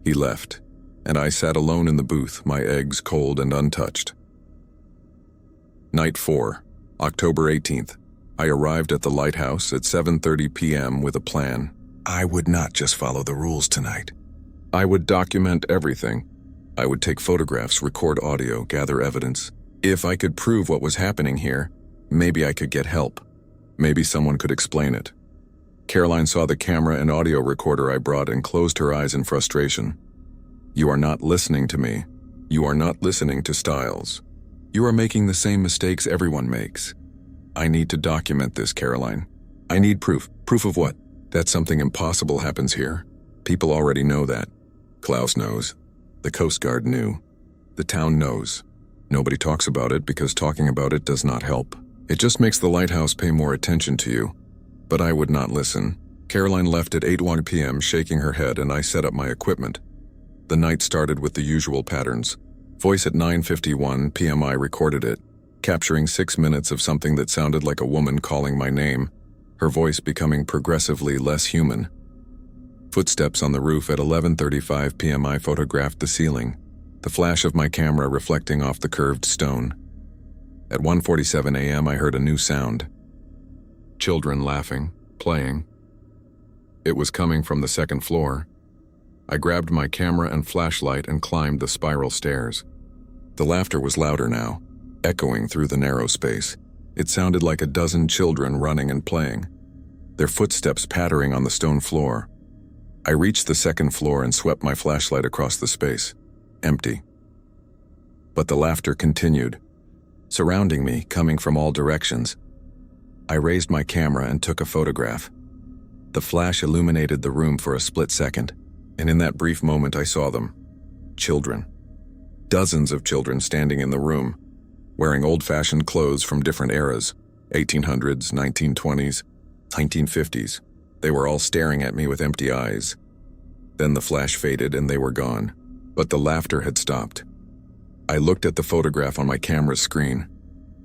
He left, and I sat alone in the booth, my eggs cold and untouched. Night 4, October 18th. I arrived at the lighthouse at 7:30 p.m. with a plan. I would not just follow the rules tonight. I would document everything. I would take photographs, record audio, gather evidence. If I could prove what was happening here, maybe I could get help. Maybe someone could explain it. Caroline saw the camera and audio recorder I brought and closed her eyes in frustration. You are not listening to me. You are not listening to Stiles. You are making the same mistakes everyone makes. I need to document this, Caroline. I need proof. Proof of what? That something impossible happens here. People already know that. Klaus knows. The Coast Guard knew. The town knows. Nobody talks about it because talking about it does not help. It just makes the lighthouse pay more attention to you. But I would not listen. Caroline left at 8:01 p.m. shaking her head, and I set up my equipment. The night started with the usual patterns. Voice at 9:51 p.m. I recorded it, capturing 6 minutes of something that sounded like a woman calling my name, her voice becoming progressively less human. Footsteps on the roof at 11:35 p.m. I photographed the ceiling, the flash of my camera reflecting off the curved stone. At 1:47 a.m. I heard a new sound. Children laughing, playing. It was coming from the second floor. I grabbed my camera and flashlight and climbed the spiral stairs. The laughter was louder now, echoing through the narrow space. It sounded like a dozen children running and playing, their footsteps pattering on the stone floor. I reached the second floor and swept my flashlight across the space. Empty. But the laughter continued, surrounding me, coming from all directions. I raised my camera and took a photograph. The flash illuminated the room for a split second, and in that brief moment I saw them. Children. Dozens of children standing in the room, wearing old-fashioned clothes from different eras, 1800s, 1920s, 1950s. They were all staring at me with empty eyes. Then the flash faded and they were gone, but the laughter had stopped. I looked at the photograph on my camera's screen.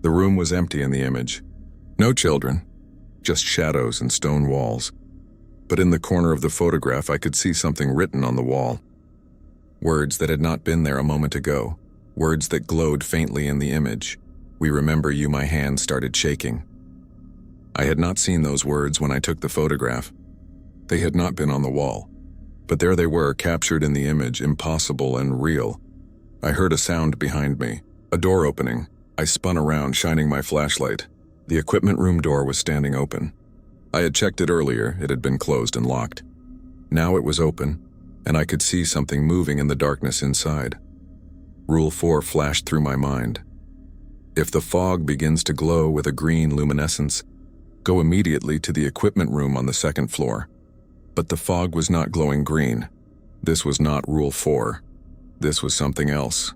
The room was empty in the image. No children, just shadows and stone walls. But in the corner of the photograph I could see something written on the wall. Words that had not been there a moment ago. Words that glowed faintly in the image. We remember you. My hand started shaking. I had not seen those words when I took the photograph. They had not been on the wall. But there they were, captured in the image, impossible and real. I heard a sound behind me, a door opening. I spun around, shining my flashlight. The equipment room door was standing open. I had checked it earlier. It had been closed and locked. Now it was open, and I could see something moving in the darkness inside. Rule 4 flashed through my mind. If the fog begins to glow with a green luminescence, go immediately to the equipment room on the second floor. But the fog was not glowing green. This was not Rule 4. This was something else.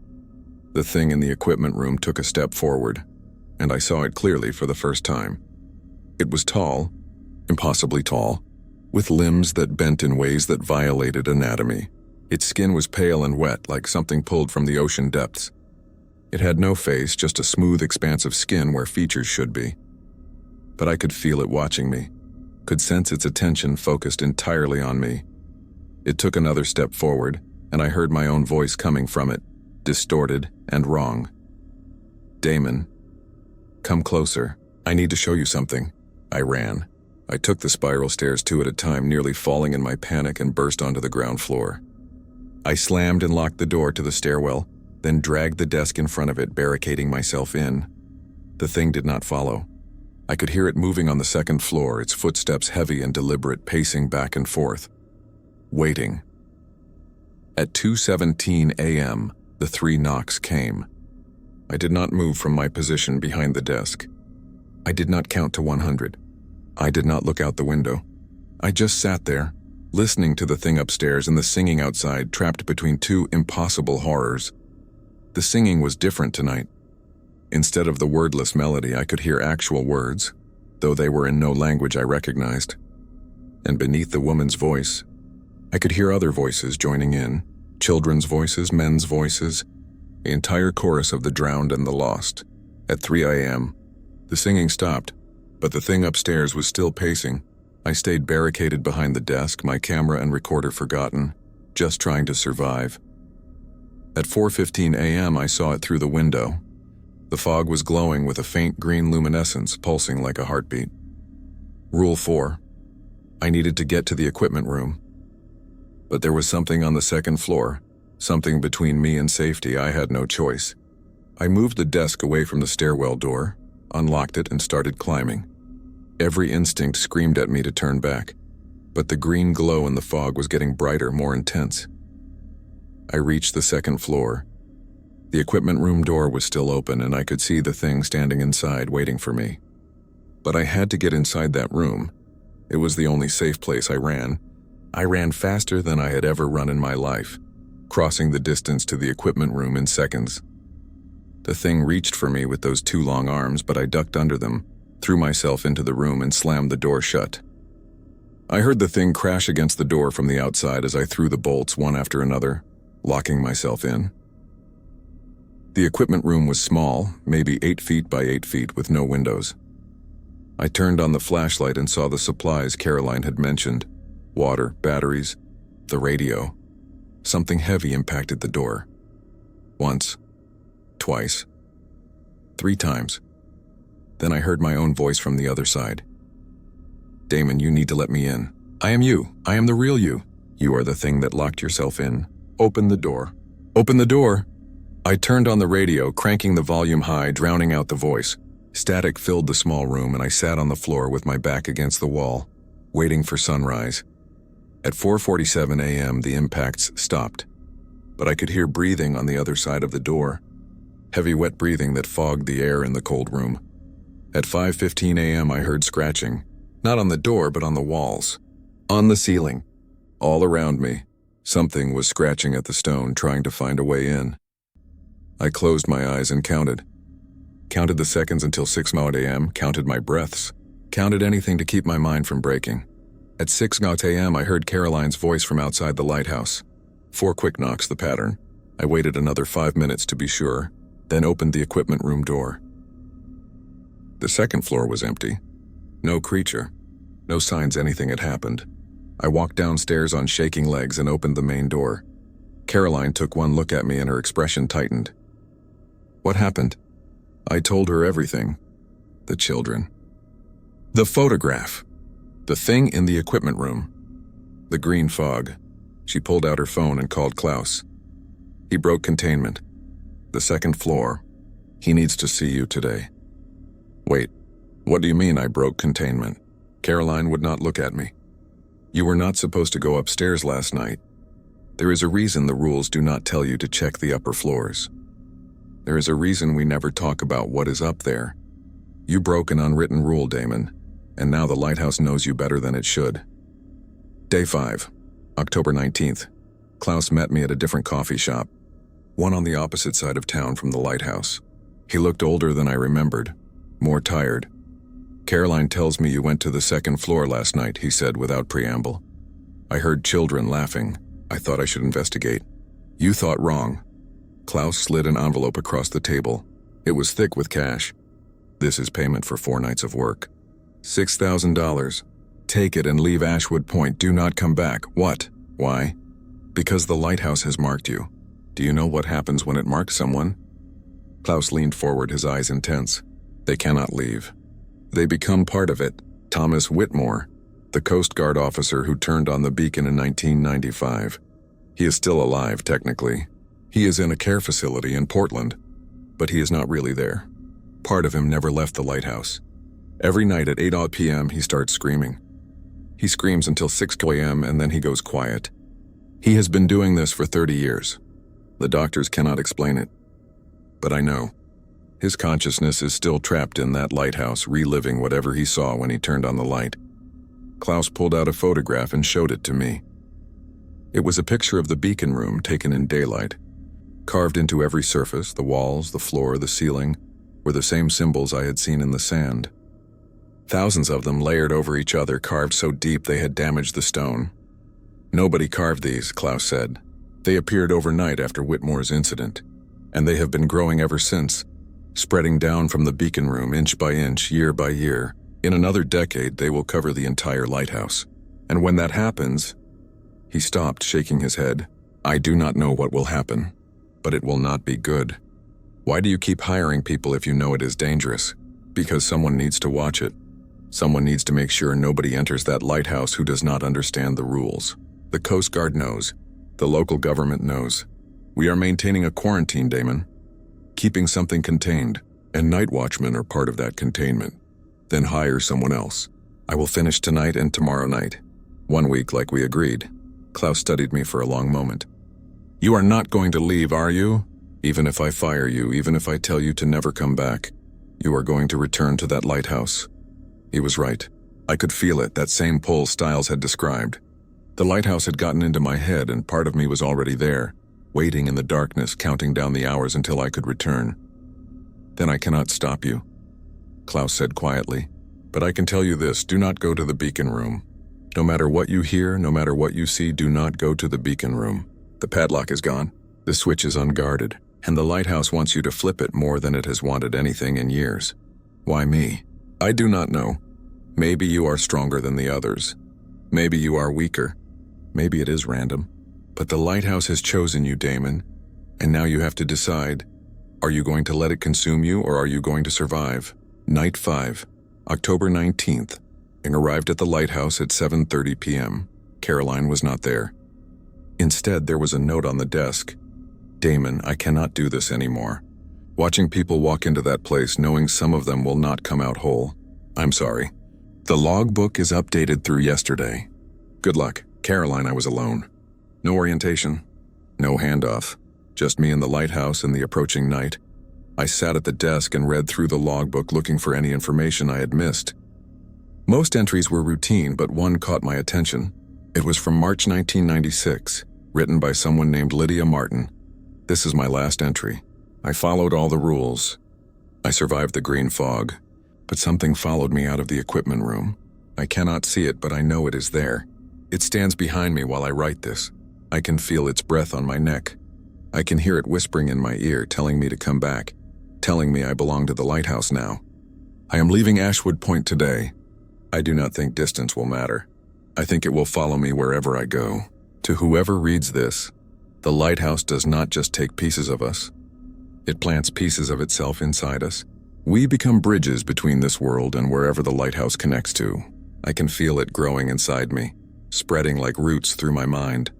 The thing in the equipment room took a step forward, and I saw it clearly for the first time. It was tall, impossibly tall, with limbs that bent in ways that violated anatomy. Its skin was pale and wet, like something pulled from the ocean depths. It had no face, just a smooth expanse of skin where features should be. But I could feel it watching me, could sense its attention focused entirely on me. It took another step forward, and I heard my own voice coming from it, distorted and wrong. Damon, come closer. I need to show you something. I ran. I took the spiral stairs 2 at a time, nearly falling in my panic, and burst onto the ground floor. I slammed and locked the door to the stairwell, then dragged the desk in front of it, barricading myself in. The thing did not follow. I could hear it moving on the 2nd floor, its footsteps heavy and deliberate, pacing back and forth. Waiting. At 2:17 a.m., the 3 knocks came. I did not move from my position behind the desk. I did not count to 100. I did not look out the window. I just sat there, listening to the thing upstairs and the singing outside, trapped between 2 impossible horrors. The singing was different tonight. Instead of the wordless melody, I could hear actual words, though they were in no language I recognized. And beneath the woman's voice, I could hear other voices joining in, children's voices, men's voices, the entire chorus of the drowned and the lost. At 3 a.m., the singing stopped, but the thing upstairs was still pacing. I stayed barricaded behind the desk, my camera and recorder forgotten, just trying to survive. At 4:15 a.m., I saw it through the window. The fog was glowing with a faint green luminescence, pulsing like a heartbeat. Rule 4. I needed to get to the equipment room. But there was something on the 2nd floor, something between me and safety. I had no choice. I moved the desk away from the stairwell door, unlocked it, and started climbing. Every instinct screamed at me to turn back, but the green glow in the fog was getting brighter, more intense. I reached the 2nd floor. The equipment room door was still open, and I could see the thing standing inside, waiting for me. But I had to get inside that room. It was the only safe place. I ran faster than I had ever run in my life, crossing the distance to the equipment room in seconds. The thing reached for me with those 2 long arms, but I ducked under them, threw myself into the room, and slammed the door shut. I heard the thing crash against the door from the outside as I threw the bolts one after another, locking myself in. The equipment room was small, maybe 8 feet by 8 feet, with no windows. I turned on the flashlight and saw the supplies Caroline had mentioned: water, batteries, the radio. Something heavy impacted the door. Once, twice, 3 times. Then I heard my own voice from the other side. Damon, you need to let me in. I am you. I am the real you. You are the thing that locked yourself in. Open the door. Open the door. I turned on the radio, cranking the volume high, drowning out the voice. Static filled the small room, and I sat on the floor with my back against the wall, waiting for sunrise. At 4:47 a.m., the impacts stopped, but I could hear breathing on the other side of the door. Heavy, wet breathing that fogged the air in the cold room. At 5:15 a.m., I heard scratching, not on the door, but on the walls, on the ceiling. All around me, something was scratching at the stone, trying to find a way in. I closed my eyes and counted the seconds until 6 a.m., counted my breaths, counted anything to keep my mind from breaking. At 6 a.m., I heard Caroline's voice from outside the lighthouse. 4 quick knocks, the pattern. I waited another 5 minutes to be sure, then opened the equipment room door. The 2nd floor was empty. No creature. No signs anything had happened. I walked downstairs on shaking legs and opened the main door. Caroline took one look at me and her expression tightened. What happened? I told her everything. The children. The photograph. The thing in the equipment room. The green fog. She pulled out her phone and called Klaus. He broke containment. The 2nd floor. He needs to see you today. Wait, what do you mean I broke containment? Caroline would not look at me. You were not supposed to go upstairs last night. There is a reason the rules do not tell you to check the upper floors. There is a reason we never talk about what is up there. You broke an unwritten rule, Damon, and now the lighthouse knows you better than it should. Day 5, October 19th. Klaus met me at a different coffee shop, one on the opposite side of town from the lighthouse. He looked older than I remembered, more tired. Caroline tells me you went to the 2nd floor last night, he said without preamble. I heard children laughing. I thought I should investigate. You thought wrong. Klaus slid an envelope across the table. It was thick with cash. This is payment for 4 nights of work. $6,000. Take it and leave Ashwood Point. Do not come back. What? Why? Because the lighthouse has marked you. Do you know what happens when it marks someone? Klaus leaned forward, his eyes intense. They cannot leave. They become part of it. Thomas Whitmore, the Coast Guard officer who turned on the beacon in 1995. He is still alive, technically. He is in a care facility in Portland, but he is not really there. Part of him never left the lighthouse. Every night at 8 p.m. he starts screaming. He screams until 6 a.m. and then he goes quiet. He has been doing this for 30 years. The doctors cannot explain it. But I know. His consciousness is still trapped in that lighthouse, reliving whatever he saw when he turned on the light. Klaus pulled out a photograph and showed it to me. It was a picture of the beacon room taken in daylight. Carved into every surface, the walls, the floor, the ceiling, were the same symbols I had seen in the sand. Thousands of them layered over each other, carved so deep they had damaged the stone. Nobody carved these, Klaus said. They appeared overnight after Whitmore's incident, and they have been growing ever since, spreading down from the beacon room inch by inch, year by year. In another decade, they will cover the entire lighthouse. And when that happens, he stopped, shaking his head. I do not know what will happen, but it will not be good. Why do you keep hiring people if you know it is dangerous? Because someone needs to watch it. Someone needs to make sure nobody enters that lighthouse who does not understand the rules. The Coast Guard knows. The local government knows. We are maintaining a quarantine, Damon. Keeping something contained, and night watchmen are part of that containment. Then hire someone else. I will finish tonight and tomorrow night. 1 week like we agreed. Klaus studied me for a long moment. You are not going to leave, are you? Even if I fire you, even if I tell you to never come back, you are going to return to that lighthouse. He was right. I could feel it, that same pull Stiles had described. The lighthouse had gotten into my head and part of me was already there, waiting in the darkness, counting down the hours until I could return. Then I cannot stop you, Klaus said quietly. But I can tell you this, do not go to the beacon room. No matter what you hear, no matter what you see, do not go to the beacon room. The padlock is gone, the switch is unguarded, and the lighthouse wants you to flip it more than it has wanted anything in years. Why me? I do not know. Maybe you are stronger than the others. Maybe you are weaker. Maybe it is random. But the lighthouse has chosen you, Damon, and now you have to decide, are you going to let it consume you or are you going to survive? Night 5, October 19th. Arrived at the lighthouse at 7:30 p.m. Caroline was not there. Instead, there was a note on the desk. Damon, I cannot do this anymore. Watching people walk into that place knowing some of them will not come out whole. I'm sorry. The logbook is updated through yesterday. Good luck. Caroline, I was alone. No orientation. No handoff. Just me in the lighthouse and the approaching night. I sat at the desk and read through the logbook looking for any information I had missed. Most entries were routine, but one caught my attention. It was from March 1996, written by someone named Lydia Martin. This is my last entry. I followed all the rules. I survived the green fog, but something followed me out of the equipment room. I cannot see it, but I know it is there. It stands behind me while I write this. I can feel its breath on my neck. I can hear it whispering in my ear, telling me to come back, telling me I belong to the lighthouse now. I am leaving Ashwood Point today. I do not think distance will matter. I think it will follow me wherever I go. To whoever reads this, the lighthouse does not just take pieces of us. It plants pieces of itself inside us. We become bridges between this world and wherever the lighthouse connects to. I can feel it growing inside me, spreading like roots through my mind.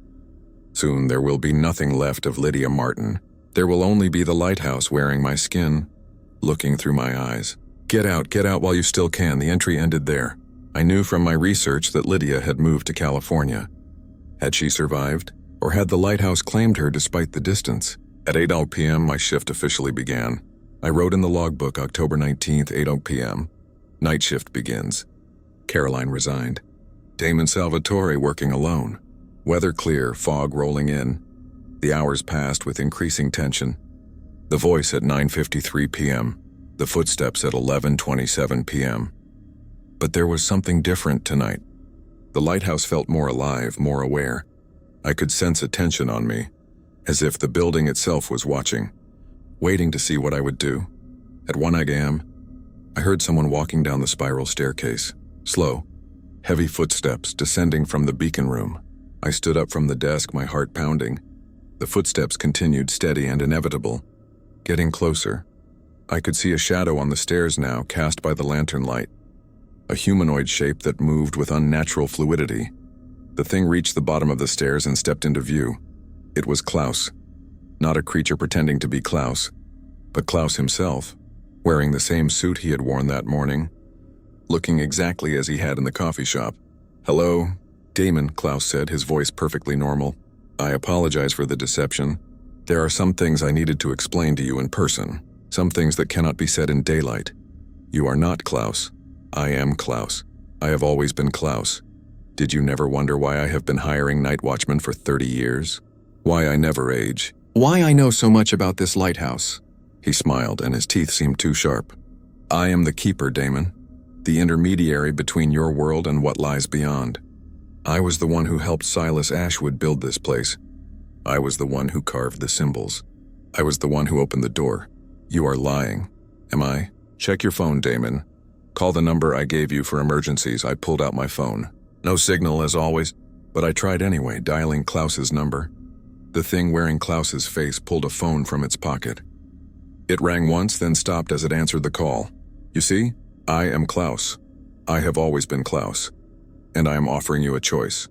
Soon there will be nothing left of Lydia Martin. There will only be the lighthouse wearing my skin, looking through my eyes. Get out while you still can. The entry ended there. I knew from my research that Lydia had moved to California. Had she survived, or had the lighthouse claimed her despite the distance? At 8 p.m., my shift officially began. I wrote in the logbook October 19th, 8 p.m. Night shift begins. Caroline resigned. Damon Salvatore working alone. Weather clear, fog rolling in. The hours passed with increasing tension. The voice at 9:53 p.m. The footsteps at 11:27 p.m. But there was something different tonight. The lighthouse felt more alive, more aware. I could sense a tension on me, as if the building itself was watching, waiting to see what I would do. At 1 a.m., I heard someone walking down the spiral staircase. Slow, heavy footsteps descending from the beacon room. I stood up from the desk, my heart pounding. The footsteps continued, steady and inevitable, getting closer. I could see a shadow on the stairs now, cast by the lantern light. A humanoid shape that moved with unnatural fluidity. The thing reached the bottom of the stairs and stepped into view. It was Klaus. Not a creature pretending to be Klaus, but Klaus himself, wearing the same suit he had worn that morning, looking exactly as he had in the coffee shop. "Hello, Damon," Klaus said, his voice perfectly normal. "I apologize for the deception. There are some things I needed to explain to you in person, some things that cannot be said in daylight. You are not Klaus. I am Klaus. I have always been Klaus. Did you never wonder why I have been hiring night watchmen for 30 years? Why I never age? Why I know so much about this lighthouse?" He smiled, and his teeth seemed too sharp. "I am the keeper, Damon, the intermediary between your world and what lies beyond. I was the one who helped Silas Ashwood build this place. I was the one who carved the symbols. I was the one who opened the door. You are lying. Am I? Check your phone, Damon. Call the number I gave you for emergencies." I pulled out my phone. No signal as always, but I tried anyway, dialing Klaus's number. The thing wearing Klaus's face pulled a phone from its pocket. It rang once, then stopped as it answered the call. "You see, I am Klaus. I have always been Klaus, and I am offering you a choice."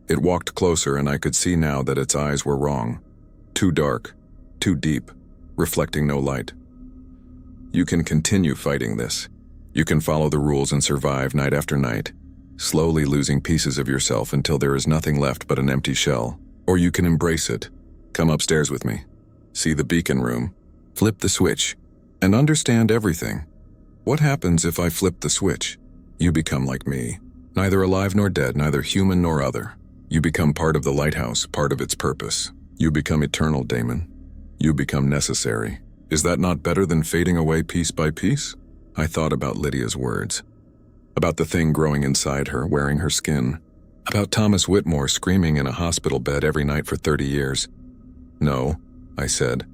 It walked closer, and I could see now that its eyes were wrong. Too dark, too deep, reflecting no light. "You can continue fighting this. You can follow the rules and survive night after night, slowly losing pieces of yourself until there is nothing left but an empty shell. Or you can embrace it. Come upstairs with me. See the beacon room. Flip the switch, and understand everything. What happens if I flip the switch? You become like me. Neither alive nor dead, neither human nor other. You become part of the lighthouse, part of its purpose. You become eternal, Damon. You become necessary. Is that not better than fading away piece by piece?" I thought about Lydia's words. About the thing growing inside her, wearing her skin. About Thomas Whitmore screaming in a hospital bed every night for 30 years. "No," I said.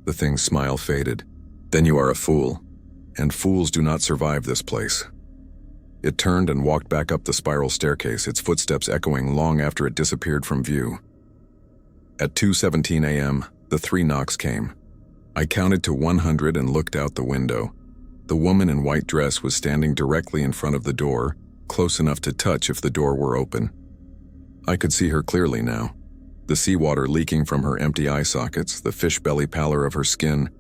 The thing's smile faded. "Then you are a fool. And fools do not survive this place." It turned and walked back up the spiral staircase, its footsteps echoing long after it disappeared from view. At 2:17 a.m., the 3 knocks came. I counted to 100 and looked out the window. The woman in white dress was standing directly in front of the door, close enough to touch if the door were open. I could see her clearly now. The seawater leaking from her empty eye sockets, the fish belly pallor of her skin,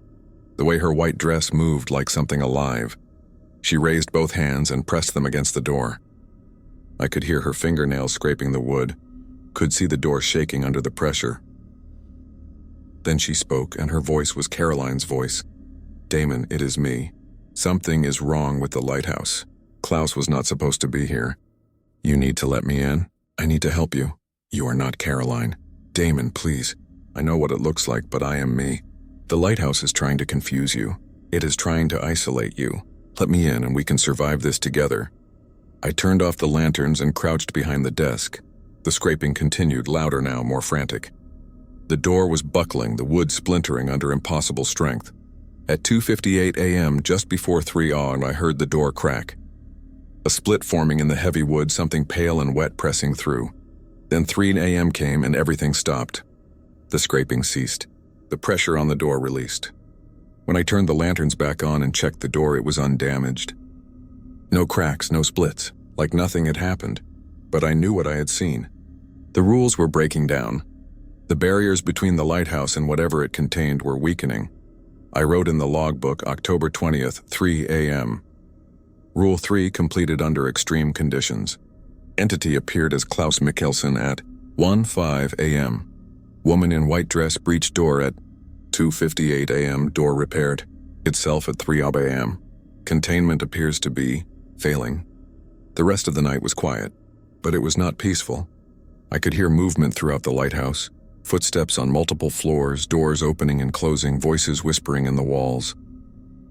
the way her white dress moved like something alive. She raised both hands and pressed them against the door. I could hear her fingernails scraping the wood, could see the door shaking under the pressure. Then she spoke, and her voice was Caroline's voice. "Damon, it is me. Something is wrong with the lighthouse. Klaus was not supposed to be here. You need to let me in. I need to help you. You are not Caroline. Damon, please. I know what it looks like, but I am me. The lighthouse is trying to confuse you. It is trying to isolate you. Let me in and we can survive this together." I turned off the lanterns and crouched behind the desk. The scraping continued, louder now, more frantic. The door was buckling, the wood splintering under impossible strength. At 2:58 a.m., just before 3 a.m., I heard the door crack. A split forming in the heavy wood, something pale and wet pressing through. Then 3 a.m. came and everything stopped. The scraping ceased. The pressure on the door released. When I turned the lanterns back on and checked the door, it was undamaged. No cracks, no splits, like nothing had happened. But I knew what I had seen. The rules were breaking down. The barriers between the lighthouse and whatever it contained were weakening. I wrote in the logbook, October 20th, 3 a.m. Rule 3 completed under extreme conditions. Entity appeared as Klaus Mikkelsen at 1:05 a.m. Woman in white dress breached door at 2:58 a.m. Door repaired. Itself at 3 a.m. Containment appears to be failing. The rest of the night was quiet, but it was not peaceful. I could hear movement throughout the lighthouse. Footsteps on multiple floors, doors opening and closing, voices whispering in the walls.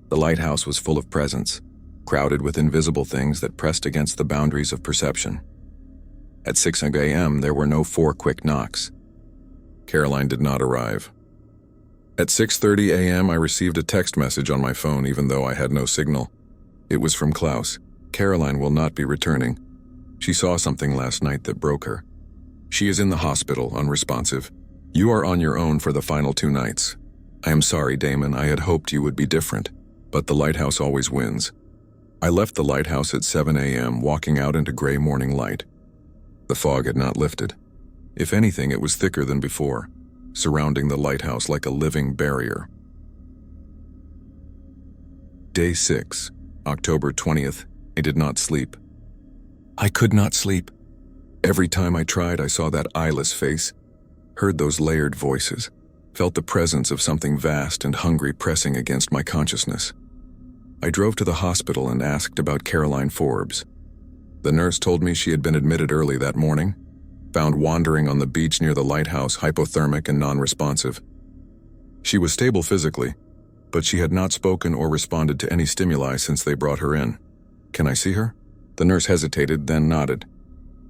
The lighthouse was full of presence, crowded with invisible things that pressed against the boundaries of perception. At 6 a.m., there were no 4 quick knocks. Caroline did not arrive. At 6:30 a.m., I received a text message on my phone, even though I had no signal. It was from Klaus. "Caroline will not be returning. She saw something last night that broke her. She is in the hospital, unresponsive. You are on your own for the final 2 nights. I am sorry, Damon, I had hoped you would be different, but the lighthouse always wins. I left the lighthouse at 7 a.m., walking out into gray morning light. The fog had not lifted. If anything, it was thicker than before, surrounding the lighthouse like a living barrier. Day 6, October 20th. I did not sleep. I could not sleep. Every time I tried, I saw that eyeless face, heard those layered voices, felt the presence of something vast and hungry pressing against my consciousness. I drove to the hospital and asked about Caroline Forbes. The nurse told me she had been admitted early that morning, found wandering on the beach near the lighthouse, hypothermic and non-responsive. She was stable physically, but she had not spoken or responded to any stimuli since they brought her in. Can I see her? The nurse hesitated, then nodded.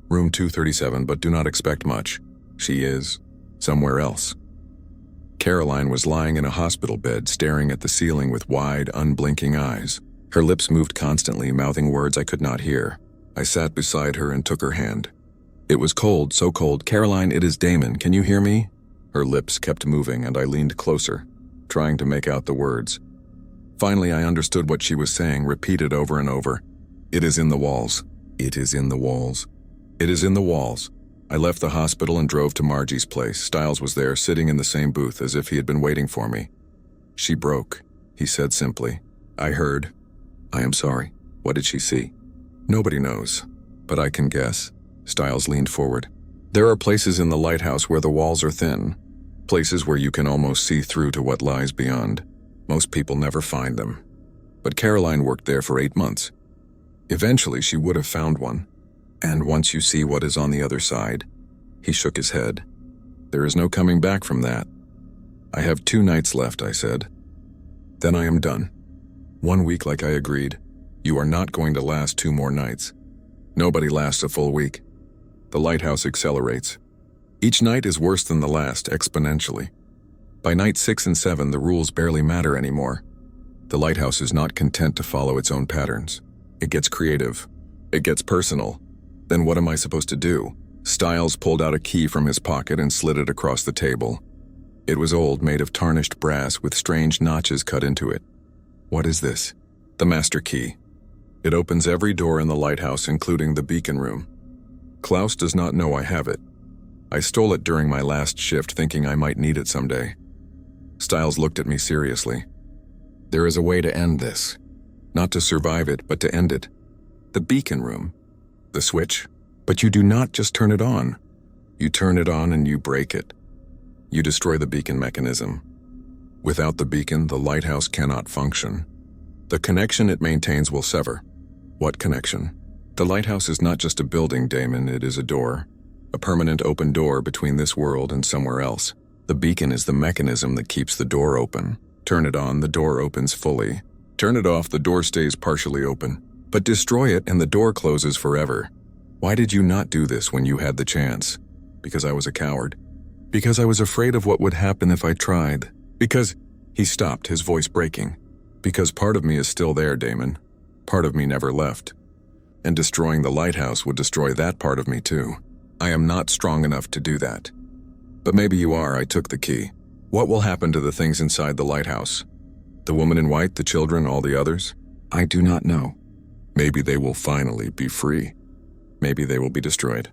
Room 237, but do not expect much. She is somewhere else. Caroline was lying in a hospital bed, staring at the ceiling with wide, unblinking eyes. Her lips moved constantly, mouthing words I could not hear. I sat beside her and took her hand. It was cold, so cold. Caroline, it is Damon. Can you hear me? Her lips kept moving, and I leaned closer, trying to make out the words. Finally, I understood what she was saying, repeated over and over. It is in the walls. It is in the walls. It is in the walls. I left the hospital and drove to Margie's place. Stiles was there, sitting in the same booth as if he had been waiting for me. She broke, he said simply. I heard. I am sorry. What did she see? Nobody knows, but I can guess. Stiles leaned forward. There are places in the lighthouse where the walls are thin, places where you can almost see through to what lies beyond. Most people never find them. But Caroline worked there for 8 months. Eventually, she would have found one. And once you see what is on the other side, he shook his head. There is no coming back from that. I have 2 nights left, I said. Then I am done. 1 week like I agreed. You are not going to last 2 more nights. Nobody lasts a full week. The lighthouse accelerates. Each night is worse than the last, exponentially. By night 6 and 7, the rules barely matter anymore. The lighthouse is not content to follow its own patterns. It gets creative. It gets personal. Then what am I supposed to do? Stiles pulled out a key from his pocket and slid it across the table. It was old, made of tarnished brass with strange notches cut into it. What is this? The master key. It opens every door in the lighthouse, including the beacon room. Klaus does not know I have it. I stole it during my last shift, thinking I might need it someday. Stiles looked at me seriously. There is a way to end this. Not to survive it, but to end it. The beacon room. The switch. But you do not just turn it on. You turn it on and you break it. You destroy the beacon mechanism. Without the beacon, the lighthouse cannot function. The connection it maintains will sever. What connection? The lighthouse is not just a building, Damon, it is a door. A permanent open door between this world and somewhere else. The beacon is the mechanism that keeps the door open. Turn it on, the door opens fully. Turn it off, the door stays partially open. But destroy it and the door closes forever. Why did you not do this when you had the chance? Because I was a coward. Because I was afraid of what would happen if I tried. Because... He stopped, his voice breaking. Because part of me is still there, Damon. Part of me never left. And destroying the lighthouse would destroy that part of me too. I am not strong enough to do that. But maybe you are. I took the key. What will happen to the things inside the lighthouse? The woman in white, the children, all the others? I do not know. Maybe they will finally be free. Maybe they will be destroyed.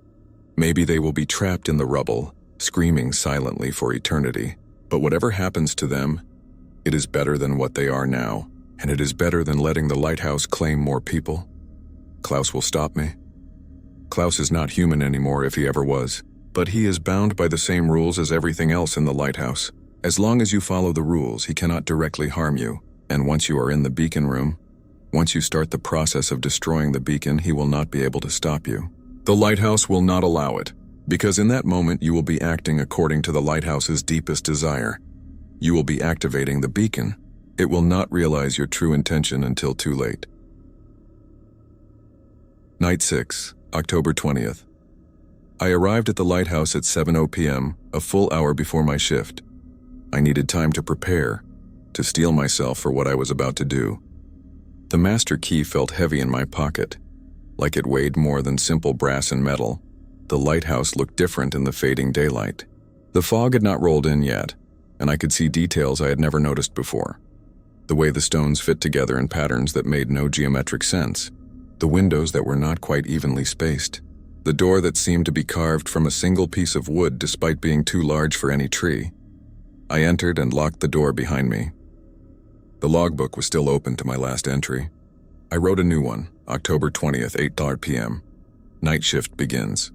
Maybe they will be trapped in the rubble, screaming silently for eternity. But whatever happens to them, it is better than what they are now, and it is better than letting the lighthouse claim more people. Klaus will stop me. Klaus is not human anymore if he ever was, but he is bound by the same rules as everything else in the lighthouse. As long as you follow the rules, he cannot directly harm you, and once you are in the beacon room, once you start the process of destroying the beacon, he will not be able to stop you. The lighthouse will not allow it, because in that moment you will be acting according to the lighthouse's deepest desire. You will be activating the beacon. It will not realize your true intention until too late. Night 6, October 20th. I arrived at the lighthouse at 7:00 p.m., a full hour before my shift. I needed time to prepare, to steel myself for what I was about to do. The master key felt heavy in my pocket, like it weighed more than simple brass and metal. The lighthouse looked different in the fading daylight. The fog had not rolled in yet, and I could see details I had never noticed before. The way the stones fit together in patterns that made no geometric sense, the windows that were not quite evenly spaced, the door that seemed to be carved from a single piece of wood despite being too large for any tree. I entered and locked the door behind me. The logbook was still open to my last entry. I wrote a new one, October 20th, 8 p.m. Night shift begins.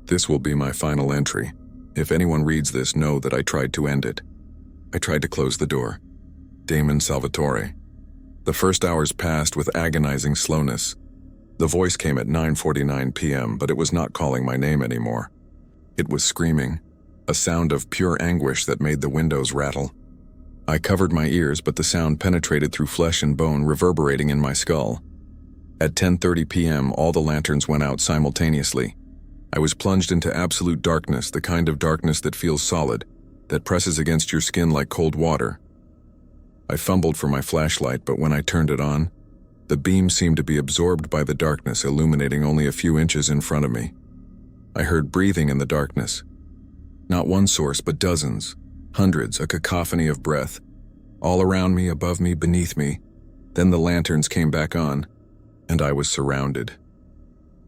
This will be my final entry. If anyone reads this, know that I tried to end it. I tried to close the door. Damon Salvatore. The first hours passed with agonizing slowness. The voice came at 9:49 p.m., but it was not calling my name anymore. It was screaming, a sound of pure anguish that made the windows rattle. I covered my ears, but the sound penetrated through flesh and bone, reverberating in my skull. At 10:30 p.m., all the lanterns went out simultaneously. I was plunged into absolute darkness, the kind of darkness that feels solid, that presses against your skin like cold water. I fumbled for my flashlight, but when I turned it on, the beam seemed to be absorbed by the darkness, illuminating only a few inches in front of me. I heard breathing in the darkness. Not one source, but dozens, hundreds, a cacophony of breath, all around me, above me, beneath me. Then the lanterns came back on, and I was surrounded.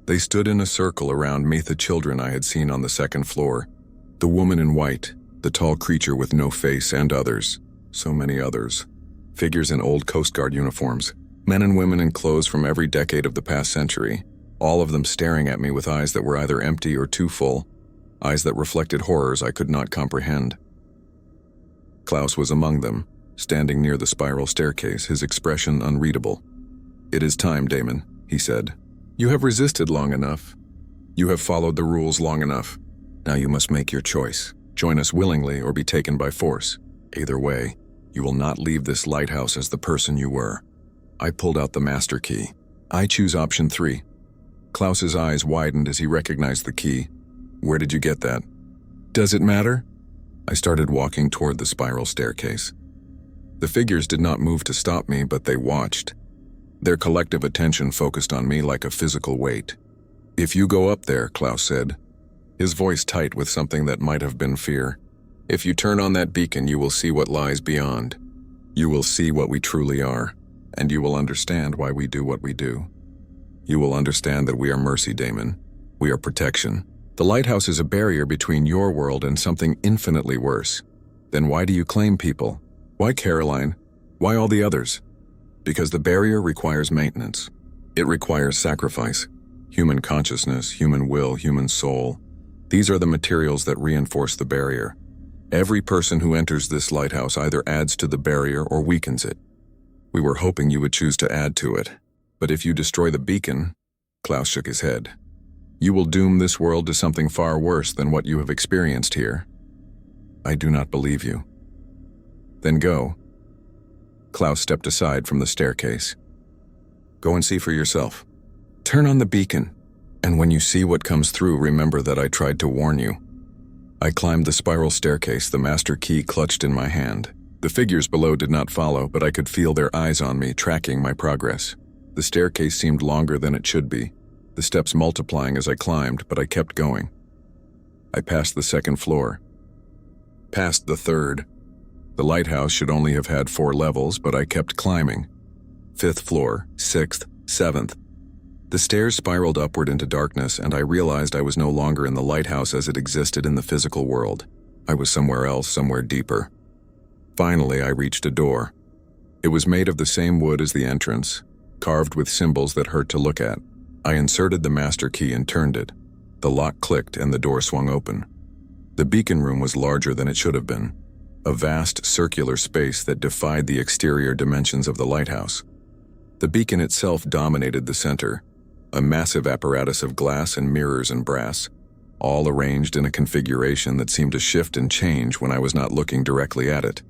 They stood in a circle around me, the children I had seen on the second floor, the woman in white, the tall creature with no face, and others, so many others. Figures in old Coast Guard uniforms, men and women in clothes from every decade of the past century, all of them staring at me with eyes that were either empty or too full, eyes that reflected horrors I could not comprehend. Klaus was among them, standing near the spiral staircase, his expression unreadable. "It is time, Damon," he said. "You have resisted long enough. You have followed the rules long enough. Now you must make your choice. Join us willingly or be taken by force. Either way, you will not leave this lighthouse as the person you were." I pulled out the master key. "I choose option 3. Klaus's eyes widened as he recognized the key. "Where did you get that?" "Does it matter?" I started walking toward the spiral staircase. The figures did not move to stop me, but they watched. Their collective attention focused on me like a physical weight. "If you go up there," Klaus said, his voice tight with something that might have been fear, "if you turn on that beacon, you will see what lies beyond. You will see what we truly are, and you will understand why we do what we do. You will understand that we are mercy, Damon. We are protection. The lighthouse is a barrier between your world and something infinitely worse. Then why do you claim people? Why Caroline? Why all the others? Because the barrier requires maintenance. It requires sacrifice. Human consciousness, human will, human soul. These are the materials that reinforce the barrier. Every person who enters this lighthouse either adds to the barrier or weakens it. We were hoping you would choose to add to it. But if you destroy the beacon," Klaus shook his head, "you will doom this world to something far worse than what you have experienced here. I do not believe you." "Then go." Klaus stepped aside from the staircase. "Go and see for yourself. Turn on the beacon, and when you see what comes through, remember that I tried to warn you." I climbed the spiral staircase, the master key clutched in my hand. The figures below did not follow, but I could feel their eyes on me, tracking my progress. The staircase seemed longer than it should be, the steps multiplying as I climbed, but I kept going. I passed the second floor, past the third. The lighthouse should only have had 4 levels, but I kept climbing. 5th floor, 6th, 7th. The stairs spiraled upward into darkness, and I realized I was no longer in the lighthouse as it existed in the physical world. I was somewhere else, somewhere deeper. Finally, I reached a door. It was made of the same wood as the entrance, carved with symbols that hurt to look at. I inserted the master key and turned it. The lock clicked and the door swung open. The beacon room was larger than it should have been, a vast circular space that defied the exterior dimensions of the lighthouse. The beacon itself dominated the center, a massive apparatus of glass and mirrors and brass, all arranged in a configuration that seemed to shift and change when I was not looking directly at it.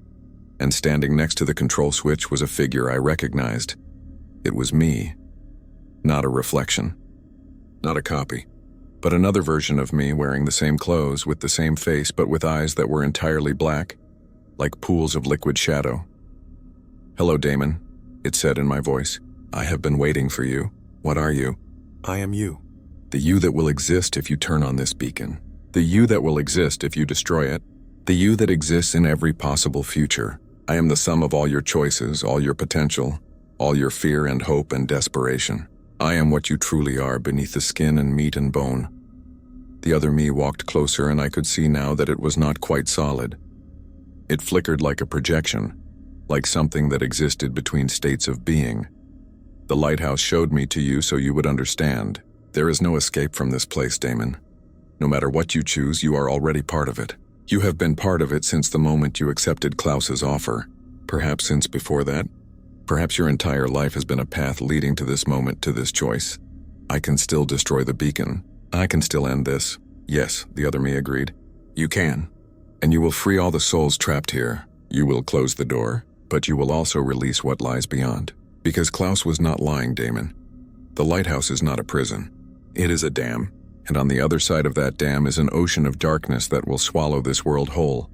And standing next to the control switch was a figure I recognized. It was me. Not a reflection. Not a copy. But another version of me wearing the same clothes, with the same face, but with eyes that were entirely black, like pools of liquid shadow. "Hello, Damon," it said in my voice. "I have been waiting for you. What are you?" "I am you. The you that will exist if you turn on this beacon. The you that will exist if you destroy it. The you that exists in every possible future. I am the sum of all your choices, all your potential, all your fear and hope and desperation. I am what you truly are beneath the skin and meat and bone. The other me walked closer, and I could see now that it was not quite solid. It flickered like a projection, like something that existed between states of being. The lighthouse showed me to you so you would understand. There is no escape from this place, Damon. No matter what you choose, you are already part of it. You have been part of it since the moment you accepted Klaus's offer. Perhaps since before that. Perhaps your entire life has been a path leading to this moment, to this choice. I can still destroy the beacon. I can still end this. Yes, the other me agreed. You can. And you will free all the souls trapped here. You will close the door, but you will also release what lies beyond. Because Klaus was not lying, Damon. The lighthouse is not a prison. It is a dam. And on the other side of that dam is an ocean of darkness that will swallow this world whole.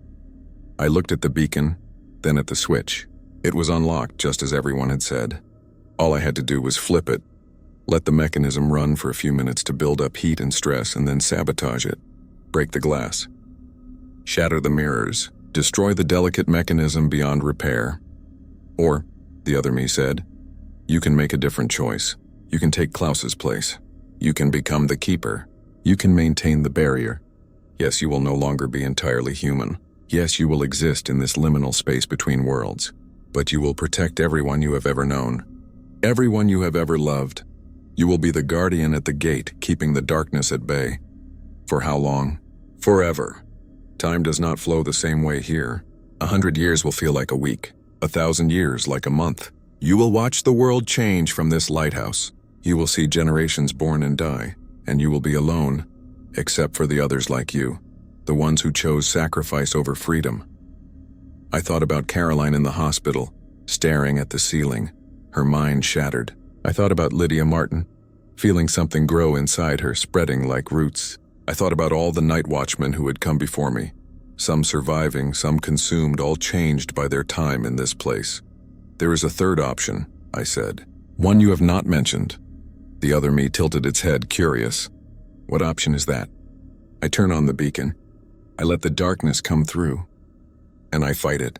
I looked at the beacon, then at the switch. It was unlocked, just as everyone had said. All I had to do was flip it, let the mechanism run for a few minutes to build up heat and stress, and then sabotage it. Break the glass. Shatter the mirrors. Destroy the delicate mechanism beyond repair. Or, the other me said, you can make a different choice. You can take Klaus's place. You can become the keeper. You can maintain the barrier. Yes, you will no longer be entirely human. Yes, you will exist in this liminal space between worlds. But you will protect everyone you have ever known. Everyone you have ever loved. You will be the guardian at the gate, keeping the darkness at bay. For how long? Forever. Time does not flow the same way here. 100 years will feel like a week. 1,000 years like a month. You will watch the world change from this lighthouse. You will see generations born and die. And you will be alone, except for the others like you, the ones who chose sacrifice over freedom. I thought about Caroline in the hospital, staring at the ceiling, her mind shattered. I thought about Lydia Martin, feeling something grow inside her, spreading like roots. I thought about all the night watchmen who had come before me, some surviving, some consumed, all changed by their time in this place. There is a third option, I said, one you have not mentioned. The other me tilted its head, curious. What option is that? I turn on the beacon. I let the darkness come through. And I fight it.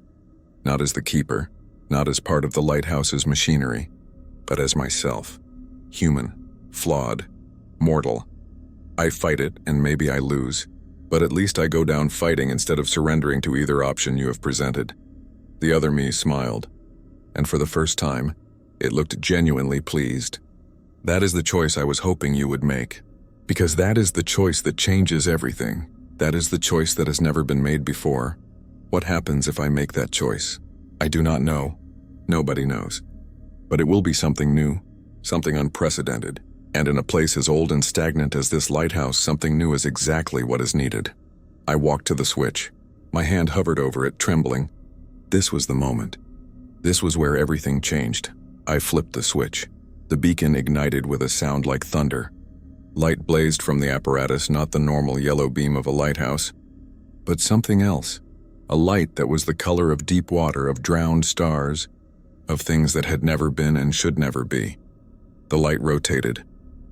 Not as the keeper, not as part of the lighthouse's machinery, but as myself. Human, flawed, mortal. I fight it, and maybe I lose. But at least I go down fighting instead of surrendering to either option you have presented. The other me smiled. And for the first time, it looked genuinely pleased. That is the choice I was hoping you would make. Because that is the choice that changes everything. That is the choice that has never been made before. What happens if I make that choice? I do not know. Nobody knows. But it will be something new, something unprecedented. And in a place as old and stagnant as this lighthouse, something new is exactly what is needed. I walked to the switch. My hand hovered over it, trembling. This was the moment. This was where everything changed. I flipped the switch. The beacon ignited with a sound like thunder. Light blazed from the apparatus, not the normal yellow beam of a lighthouse, but something else. A light that was the color of deep water, of drowned stars, of things that had never been and should never be. The light rotated,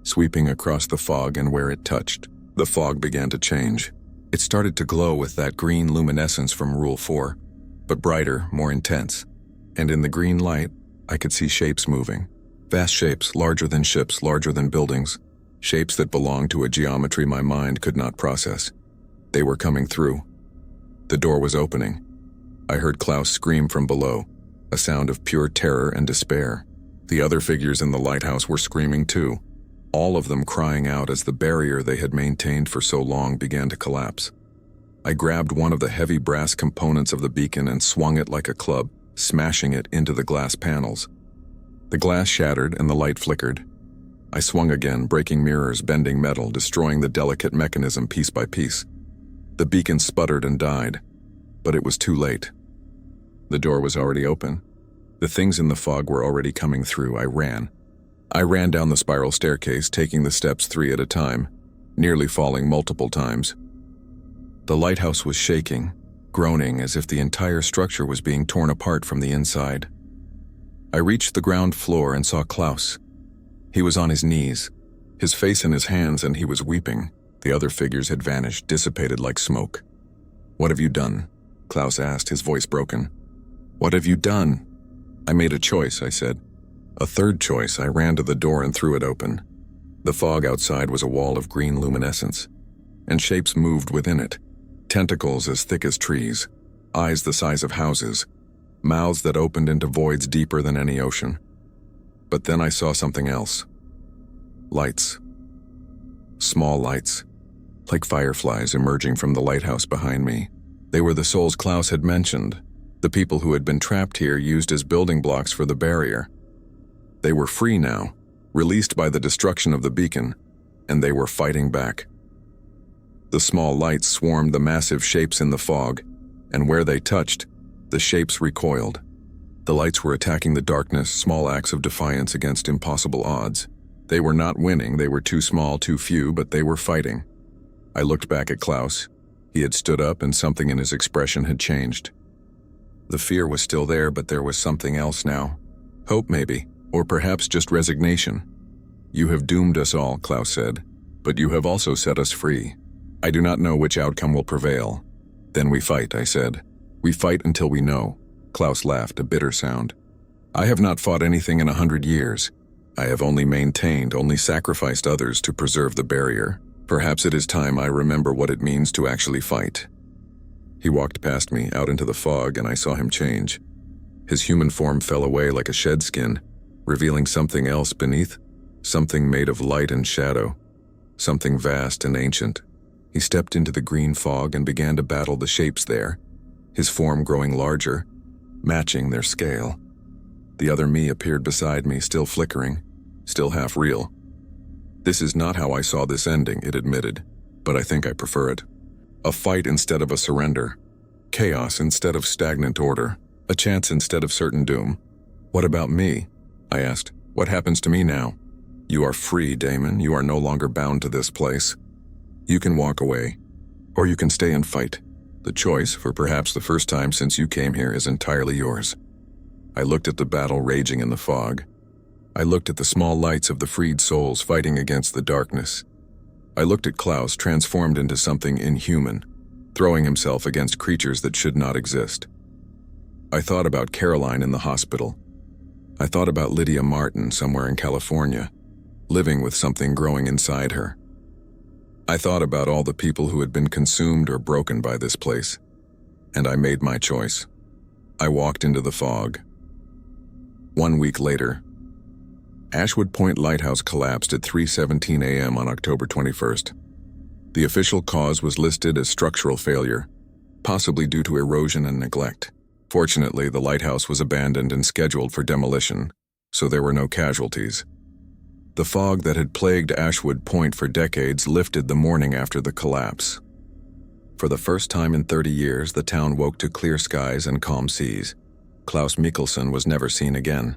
sweeping across the fog, and where it touched, the fog began to change. It started to glow with that green luminescence from Rule 4, but brighter, more intense. And in the green light, I could see shapes moving. Vast shapes, larger than ships, larger than buildings. Shapes that belonged to a geometry my mind could not process. They were coming through. The door was opening. I heard Klaus scream from below, a sound of pure terror and despair. The other figures in the lighthouse were screaming too, all of them crying out as the barrier they had maintained for so long began to collapse. I grabbed one of the heavy brass components of the beacon and swung it like a club, smashing it into the glass panels. The glass shattered and the light flickered. I swung again, breaking mirrors, bending metal, destroying the delicate mechanism piece by piece. The beacon sputtered and died, but it was too late. The door was already open. The things in the fog were already coming through. I ran down the spiral staircase, taking the steps 3 at a time, nearly falling multiple times. The lighthouse was shaking, groaning as if the entire structure was being torn apart from the inside. I reached the ground floor and saw Klaus. He was on his knees, his face in his hands, and he was weeping. The other figures had vanished, dissipated like smoke. "What have you done?" Klaus asked, his voice broken. "What have you done?" "I made a choice," I said. A third choice. I ran to the door and threw it open. The fog outside was a wall of green luminescence, and shapes moved within it. Tentacles as thick as trees, eyes the size of houses, mouths that opened into voids deeper than any ocean. But then I saw something else. Lights. Small lights, like fireflies emerging from the lighthouse behind me. They were the souls Klaus had mentioned, the people who had been trapped here used as building blocks for the barrier. They were free now, released by the destruction of the beacon, and they were fighting back. The small lights swarmed the massive shapes in the fog, and where they touched, the shapes recoiled. The lights were attacking the darkness, small acts of defiance against impossible odds. They were not winning, they were too small, too few, but they were fighting. I looked back at Klaus. He had stood up and something in his expression had changed. The fear was still there, but there was something else now. Hope maybe, or perhaps just resignation. "You have doomed us all," Klaus said, "but you have also set us free. I do not know which outcome will prevail." "Then we fight," I said. "We fight until we know." Klaus laughed, a bitter sound. "I have not fought anything in 100 years. I have only maintained, only sacrificed others to preserve the barrier. Perhaps it is time I remember what it means to actually fight." He walked past me, out into the fog, and I saw him change. His human form fell away like a shed skin, revealing something else beneath, something made of light and shadow, something vast and ancient. He stepped into the green fog and began to battle the shapes there, his form growing larger, matching their scale. The other me appeared beside me, still flickering, still half real. "This is not how I saw this ending," it admitted, "but I think I prefer it. A fight instead of a surrender. Chaos instead of stagnant order. A chance instead of certain doom." "What about me?" I asked. "What happens to me now?" "You are free, Damon. You are no longer bound to this place. You can walk away, or you can stay and fight. The choice, for perhaps the first time since you came here, is entirely yours." I looked at the battle raging in the fog. I looked at the small lights of the freed souls fighting against the darkness. I looked at Klaus, transformed into something inhuman, throwing himself against creatures that should not exist. I thought about Caroline in the hospital. I thought about Lydia Martin somewhere in California, living with something growing inside her. I thought about all the people who had been consumed or broken by this place, and I made my choice. I walked into the fog. 1 week later, Ashwood Point Lighthouse collapsed at 3:17 a.m. on October 21st. The official cause was listed as structural failure, possibly due to erosion and neglect. Fortunately, the lighthouse was abandoned and scheduled for demolition, so there were no casualties. The fog that had plagued Ashwood Point for decades lifted the morning after the collapse. For the first time in 30 years, the town woke to clear skies and calm seas. Klaus Mikkelsen was never seen again.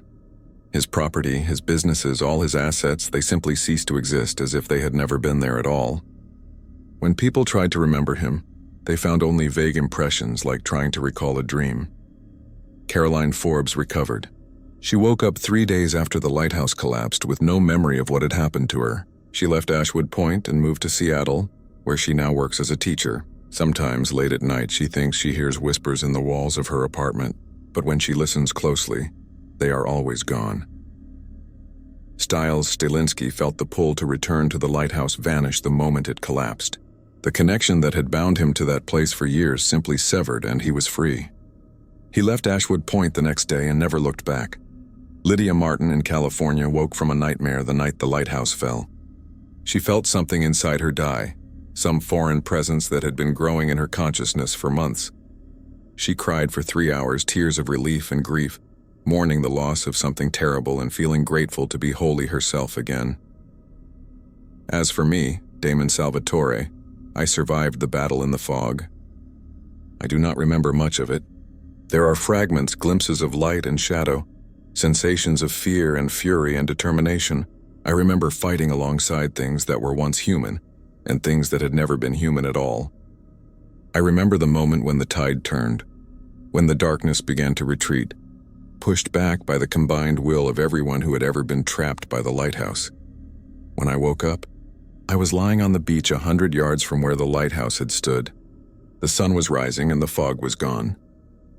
His property, his businesses, all his assets, they simply ceased to exist as if they had never been there at all. When people tried to remember him, they found only vague impressions like trying to recall a dream. Caroline Forbes recovered. She woke up 3 days after the lighthouse collapsed with no memory of what had happened to her. She left Ashwood Point and moved to Seattle, where she now works as a teacher. Sometimes, late at night, she thinks she hears whispers in the walls of her apartment, but when she listens closely, they are always gone. Stiles Stilinski felt the pull to return to the lighthouse vanish the moment it collapsed. The connection that had bound him to that place for years simply severed, and he was free. He left Ashwood Point the next day and never looked back. Lydia Martin in California woke from a nightmare the night the lighthouse fell. She felt something inside her die, some foreign presence that had been growing in her consciousness for months. She cried for 3 hours, tears of relief and grief, mourning the loss of something terrible and feeling grateful to be wholly herself again. As for me, Damon Salvatore, I survived the battle in the fog. I do not remember much of it. There are fragments, glimpses of light and shadow, sensations of fear and fury and determination. I remember fighting alongside things that were once human and things that had never been human at all. I remember the moment when the tide turned, when the darkness began to retreat, pushed back by the combined will of everyone who had ever been trapped by the lighthouse. When I woke up, I was lying on the beach 100 yards from where the lighthouse had stood. The sun was rising and the fog was gone.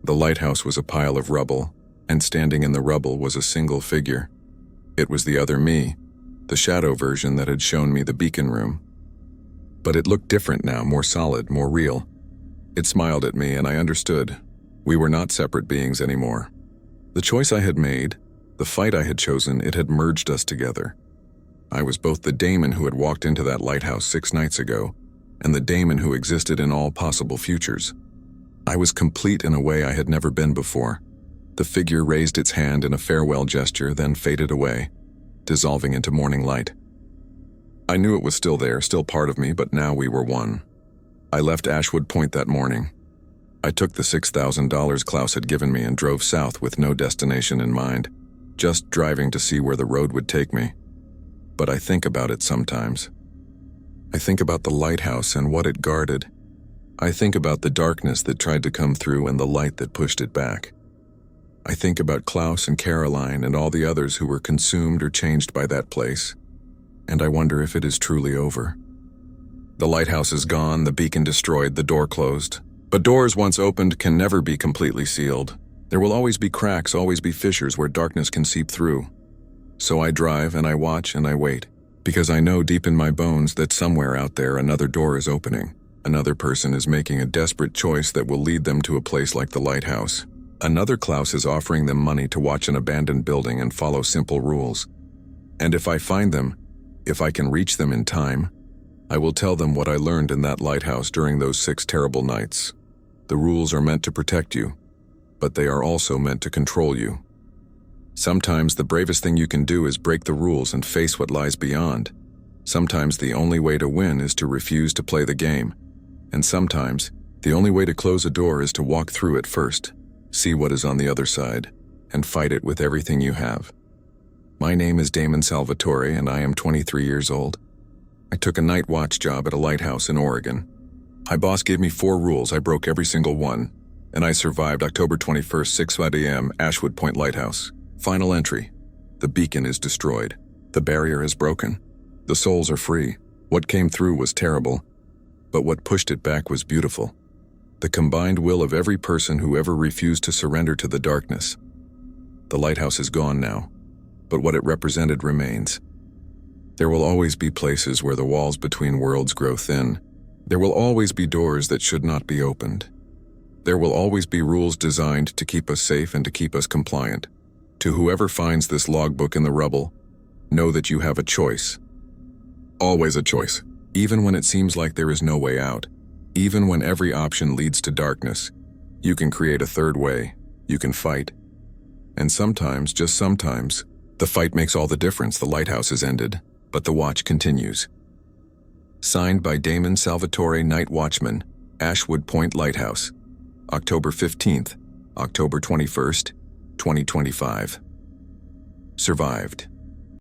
The lighthouse was a pile of rubble, and standing in the rubble was a single figure. It was the other me, the shadow version that had shown me the beacon room. But it looked different now, more solid, more real. It smiled at me and I understood. We were not separate beings anymore. The choice I had made, the fight I had chosen, it had merged us together. I was both the Damon who had walked into that lighthouse 6 nights ago and the Damon who existed in all possible futures. I was complete in a way I had never been before. The figure raised its hand in a farewell gesture, then faded away, dissolving into morning light. I knew it was still there, still part of me, but now we were one. I left Ashwood Point that morning. I took the $6,000 Klaus had given me and drove south with no destination in mind, just driving to see where the road would take me. But I think about it sometimes. I think about the lighthouse and what it guarded. I think about the darkness that tried to come through and the light that pushed it back. I think about Klaus and Caroline and all the others who were consumed or changed by that place, and I wonder if it is truly over. The lighthouse is gone, the beacon destroyed, the door closed. But doors once opened can never be completely sealed. There will always be cracks, always be fissures where darkness can seep through. So I drive and I watch and I wait, because I know deep in my bones that somewhere out there another door is opening. Another person is making a desperate choice that will lead them to a place like the lighthouse. Another Klaus is offering them money to watch an abandoned building and follow simple rules. And if I find them, if I can reach them in time, I will tell them what I learned in that lighthouse during those 6 terrible nights. The rules are meant to protect you, but they are also meant to control you. Sometimes the bravest thing you can do is break the rules and face what lies beyond. Sometimes the only way to win is to refuse to play the game. And sometimes the only way to close a door is to walk through it first, see what is on the other side, and fight it with everything you have. My name is Damon Salvatore and I am 23 years old. I took a night watch job at a lighthouse in Oregon. My boss gave me 4 rules. I broke every single one, and I survived October 21st, 6 a.m., Ashwood Point Lighthouse. Final entry. The beacon is destroyed. The barrier is broken. The souls are free. What came through was terrible, but what pushed it back was beautiful. The combined will of every person who ever refused to surrender to the darkness. The lighthouse is gone now, but what it represented remains. There will always be places where the walls between worlds grow thin. There will always be doors that should not be opened. There will always be rules designed to keep us safe and to keep us compliant. To whoever finds this logbook in the rubble, know that you have a choice. Always a choice. Even when it seems like there is no way out. Even when every option leads to darkness. You can create a third way. You can fight. And sometimes, just sometimes, the fight makes all the difference. The lighthouse is ended, but the watch continues. Signed by Damon Salvatore, Night Watchman, Ashwood Point Lighthouse, October 15th, October 21st, 2025. Survived.